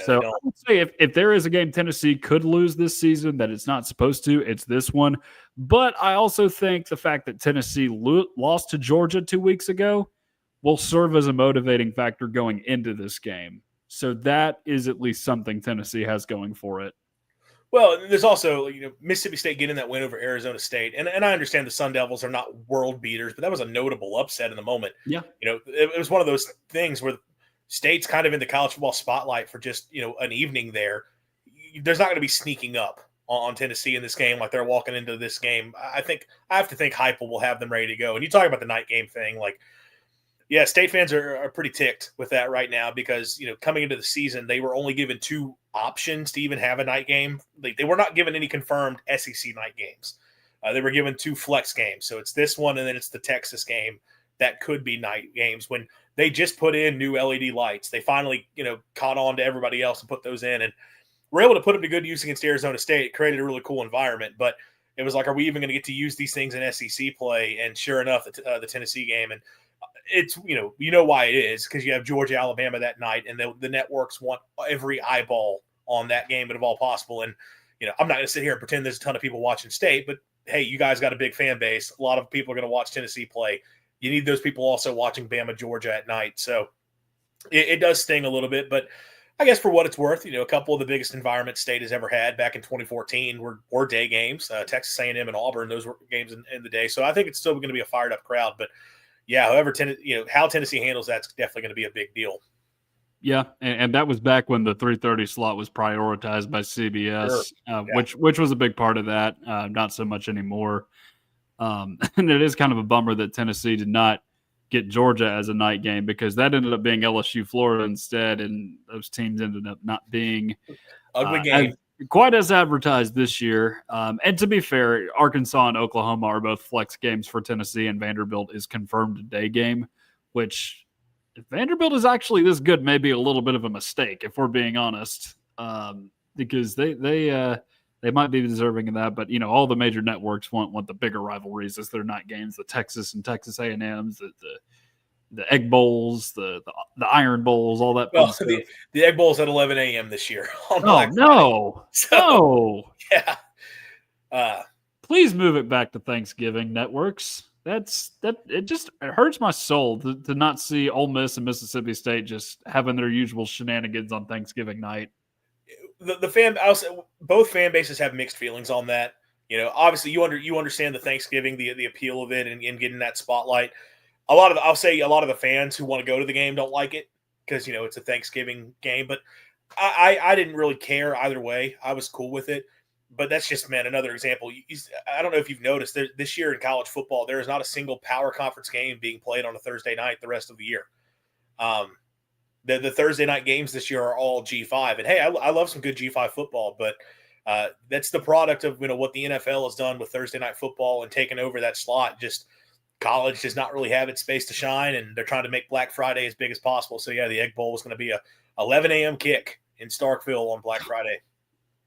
So I would say if there is a game Tennessee could lose this season that it's not supposed to, it's this one. But I also think the fact that Tennessee lost to Georgia 2 weeks ago will serve as a motivating factor going into this game. So that is at least something Tennessee has going for it. Well, there's also, Mississippi State getting that win over Arizona State. And I understand the Sun Devils are not world beaters, but that was a notable upset in the moment. Yeah. It was one of those things where State's kind of in the college football spotlight for just, an evening there. There's not going to be sneaking up on Tennessee in this game like they're walking into this game. I have to think Heupel will have them ready to go. And you talk about the night game thing, yeah, State fans are pretty ticked with that right now because, coming into the season, they were only given 2 options to even have a night game. They were not given any confirmed SEC night games. They were given 2 flex games. So it's this one, and then it's the Texas game that could be night games. When they just put in new LED lights, they finally, caught on to everybody else and put those in. And were able to put them to good use against Arizona State. It created a really cool environment. But it was like, are we even going to get to use these things in SEC play? And sure enough, the Tennessee game. And it's, why it is, because you have Georgia, Alabama that night, and the networks want every eyeball on that game if all possible. And, I'm not going to sit here and pretend there's a ton of people watching State, but hey, you guys got a big fan base. A lot of people are going to watch Tennessee play. You need those people also watching Bama, Georgia at night. So it does sting a little bit, but I guess for what it's worth, a couple of the biggest environments State has ever had back in 2014 were day games. Texas A&M and Auburn, those were games in the day. So I think it's still going to be a fired up crowd, but yeah, however, how Tennessee handles that's definitely going to be a big deal. Yeah, and that was back when the 3:30 slot was prioritized by CBS, which was a big part of that. Not so much anymore. And it is kind of a bummer that Tennessee did not get Georgia as a night game, because that ended up being LSU Florida instead, and those teams ended up not being ugly game. quite as advertised this year. And to be fair, Arkansas and Oklahoma are both flex games for Tennessee, and Vanderbilt is confirmed a day game, which if Vanderbilt is actually this good, maybe a little bit of a mistake, if we're being honest, because they might be deserving of that. But all the major networks want the bigger rivalries as their night games: the Texas and Texas A&Ms, the Egg Bowls, the Iron Bowls, all that fun stuff. The Egg Bowl's at 11 a.m. this year. On Black no, Friday. No. Yeah. Please move it back to Thanksgiving networks. It just hurts my soul to not see Ole Miss and Mississippi State just having their usual shenanigans on Thanksgiving night. Both fan bases have mixed feelings on that. Obviously you understand the Thanksgiving, the appeal of it, and getting that spotlight. I'll say a lot of the fans who want to go to the game don't like it because it's a Thanksgiving game. But I didn't really care either way. I was cool with it. But that's just, another example. I don't know if you've noticed this year in college football, there is not a single power conference game being played on a Thursday night the rest of the year. The Thursday night games this year are all G5. And hey, I love some good G5 football, but that's the product of what the NFL has done with Thursday night football and taking over that slot. Just college does not really have its space to shine, and they're trying to make Black Friday as big as possible. So yeah, the Egg Bowl is going to be a 11 a.m. kick in Starkville on Black Friday.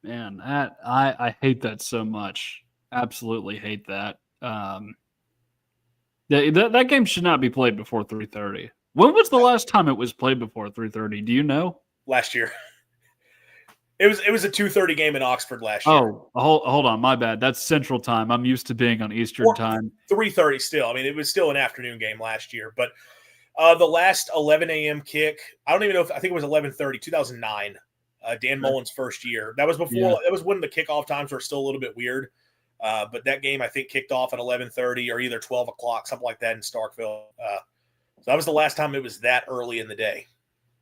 Man, I hate that so much. Absolutely hate that. That game should not be played before 3:30. When was the last time it was played before 3:30? Do you know? Last year. It was a 2:30 game in Oxford last year. Oh, hold on, my bad. That's Central Time. I'm used to being on Eastern Time. 3:30 still. It was still an afternoon game last year, but the last 11 a.m. kick, I don't even know I think it was 11:30, 2009. Dan Mullen's first year. That was before. Yeah. That was when the kickoff times were still a little bit weird. But that game I think kicked off at 11:30 or either 12 o'clock, something like that in Starkville. So that was the last time it was that early in the day.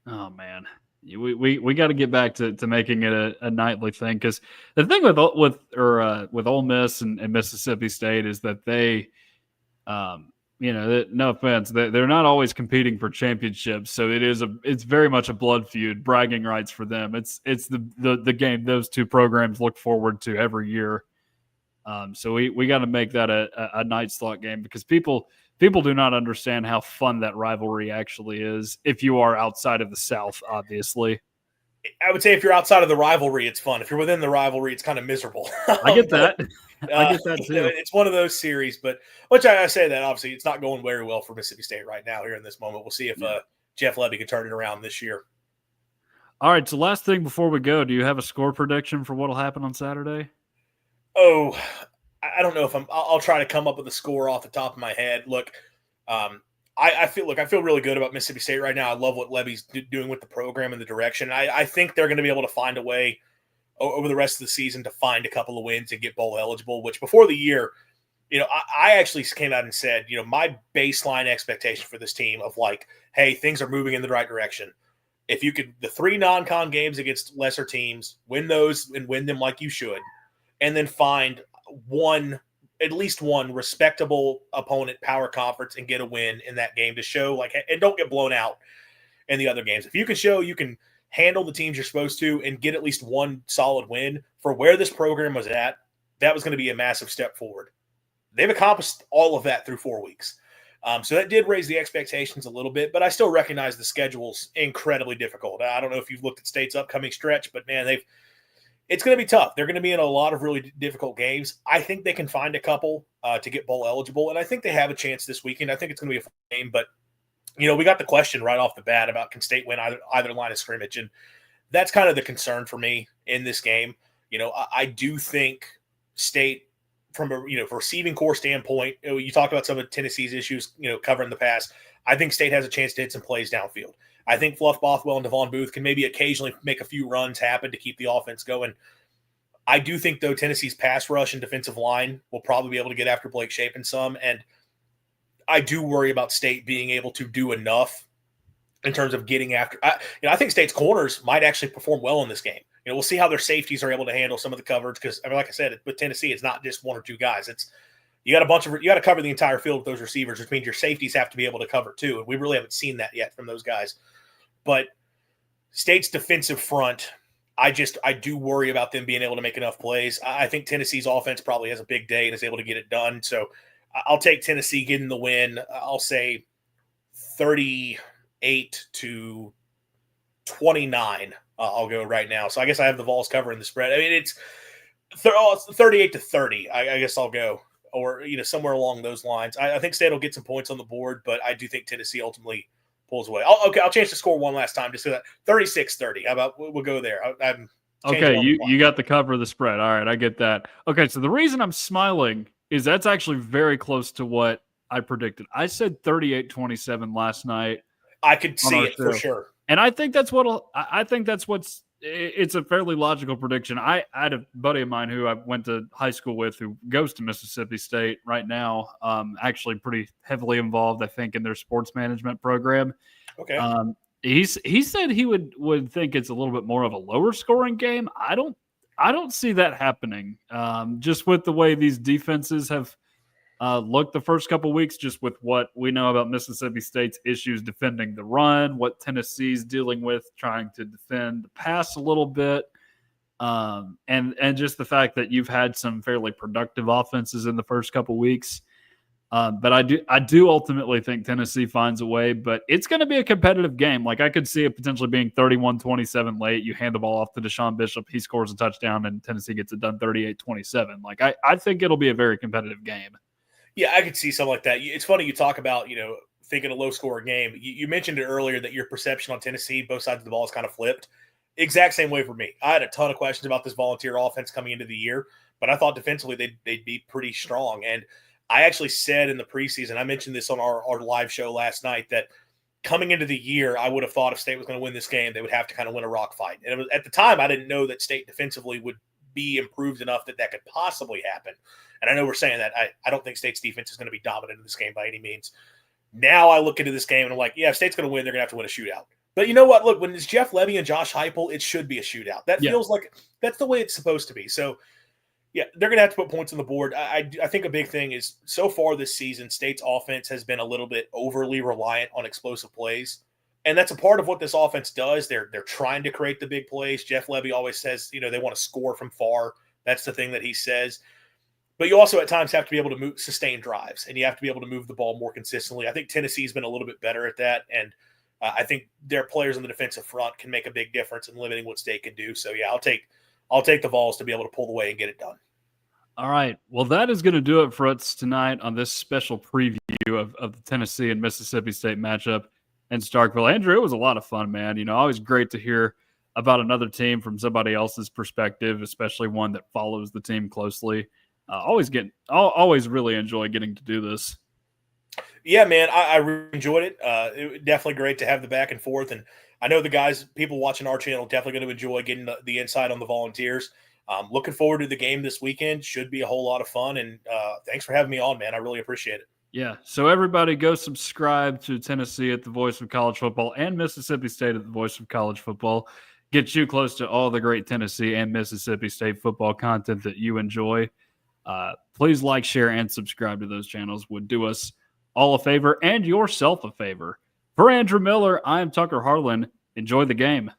Oh man, we got to get back to making it a nightly thing, because the thing with Ole Miss and Mississippi State is that they, no offense, they're not always competing for championships, so it's very much a blood feud, bragging rights for them. It's the game those two programs look forward to every year. So we got to make that a night slot game, because people do not understand how fun that rivalry actually is if you are outside of the South, obviously. I would say if you're outside of the rivalry, it's fun. If you're within the rivalry, it's kind of miserable. I get that. I get that too. It's one of those series, but which I say that obviously it's not going very well for Mississippi State right now here in this moment. We'll see if Jeff Lebby can turn it around this year. All right. So last thing before we go, do you have a score prediction for what'll happen on Saturday? Oh, I don't know if I'll try to come up with a score off the top of my head. Look, I feel really good about Mississippi State right now. I love what Lebby's doing with the program and the direction. I think they're going to be able to find a way over the rest of the season to find a couple of wins and get bowl eligible, which before the year, I actually came out and said, my baseline expectation for this team of hey, things are moving in the right direction. If you could, the 3 non-con games against lesser teams, win those and win them like you should, and then find at least one respectable opponent power conference and get a win in that game to show and don't get blown out in the other games. If you can show you can handle the teams you're supposed to and get at least one solid win for where this program was at, that was going to be a massive step forward. They've accomplished all of that through 4 weeks. So that did raise the expectations a little bit, but I still recognize the schedule's incredibly difficult. I don't know if you've looked at State's upcoming stretch, but man, it's going to be tough. They're going to be in a lot of really difficult games. I think they can find a couple to get bowl eligible, and I think they have a chance this weekend. I think it's going to be a fun game, but we got the question right off the bat about can State win either line of scrimmage, and that's kind of the concern for me in this game. I do think State, from a receiving core standpoint, you talk about some of Tennessee's issues, covering the pass. I think State has a chance to hit some plays downfield. I think Fluff Bothwell and Devon Booth can maybe occasionally make a few runs happen to keep the offense going. I do think, though, Tennessee's pass rush and defensive line will probably be able to get after Blake Shapen some, and I do worry about State being able to do enough in terms of getting after. I think State's corners might actually perform well in this game. We'll see how their safeties are able to handle some of the coverage, because like I said, with Tennessee, it's not just one or two guys. It's you got to cover the entire field with those receivers, which means your safeties have to be able to cover too. And we really haven't seen that yet from those guys. But State's defensive front, I do worry about them being able to make enough plays. I think Tennessee's offense probably has a big day and is able to get it done. So I'll take Tennessee getting the win. I'll say 38-29. I'll go right now. So I guess I have the Vols covering the spread. I mean, it's 38-30. I guess I'll go, or somewhere along those lines. I think State will get some points on the board, but I do think Tennessee ultimately pulls away. I'll change the score one last time just so that 36-30. How about we'll go there? Okay, you got the cover of the spread. All right, I get that. Okay, so the reason I'm smiling is that's actually very close to what I predicted. I said 38-27 last night. I could see it for sure. And I think that's it's a fairly logical prediction. I had a buddy of mine who I went to high school with who goes to Mississippi State right now, actually pretty heavily involved, I think, in their sports management program. Okay. He said he would think it's a little bit more of a lower scoring game. I don't see that happening. Just with the way these defenses have looked the first couple weeks, just with what we know about Mississippi State's issues defending the run, what Tennessee's dealing with trying to defend the pass a little bit, and just the fact that you've had some fairly productive offenses in the first couple weeks. But I do ultimately think Tennessee finds a way, but it's going to be a competitive game. Like I could see it potentially being 31-27 late. You hand the ball off to Deshaun Bishop, he scores a touchdown, and Tennessee gets it done 38-27. Like I think it'll be a very competitive game. Yeah, I could see something like that. It's funny you talk about, thinking a low-scoring game. You mentioned it earlier that your perception on Tennessee, both sides of the ball, is kind of flipped. Exact same way for me. I had a ton of questions about this Volunteer offense coming into the year, but I thought defensively they'd be pretty strong. And I actually said in the preseason, I mentioned this on our live show last night, that coming into the year, I would have thought if State was going to win this game, they would have to kind of win a rock fight. And at the time, I didn't know that State defensively would be improved enough that could possibly happen. And I know we're saying that. I don't think State's defense is going to be dominant in this game by any means. Now I look into this game and I'm like, yeah, if State's going to win, they're going to have to win a shootout. But you know what? Look, when it's Jeff Levy and Josh Heupel, it should be a shootout. That feels like that's the way it's supposed to be. So, yeah, they're going to have to put points on the board. I think a big thing is so far this season, State's offense has been a little bit overly reliant on explosive plays. And that's a part of what this offense does. They're trying to create the big plays. Jeff Levy always says, they want to score from far. That's the thing that he says. But you also at times have to be able to sustain drives, and you have to be able to move the ball more consistently. I think Tennessee's been a little bit better at that, and I think their players on the defensive front can make a big difference in limiting what State can do. So, yeah, I'll take the Vols to be able to pull the way and get it done. All right. Well, that is going to do it for us tonight on this special preview of the Tennessee and Mississippi State matchup in Starkville. Andrew, it was a lot of fun, man. Always great to hear about another team from somebody else's perspective, especially one that follows the team closely. Always really enjoy getting to do this. Yeah, man, I really enjoyed it. It was definitely great to have the back and forth. And I know people watching our channel, definitely going to enjoy getting the insight on the Volunteers. Looking forward to the game this weekend. Should be a whole lot of fun. And thanks for having me on, man. I really appreciate it. Yeah. So everybody go subscribe to Tennessee at the Voice of College Football and Mississippi State at the Voice of College Football. Get you close to all the great Tennessee and Mississippi State football content that you enjoy. Please like, share, and subscribe to those channels. Would do us all a favor and yourself a favor. For Andrew Miller, I am Tucker Harlan. Enjoy the game.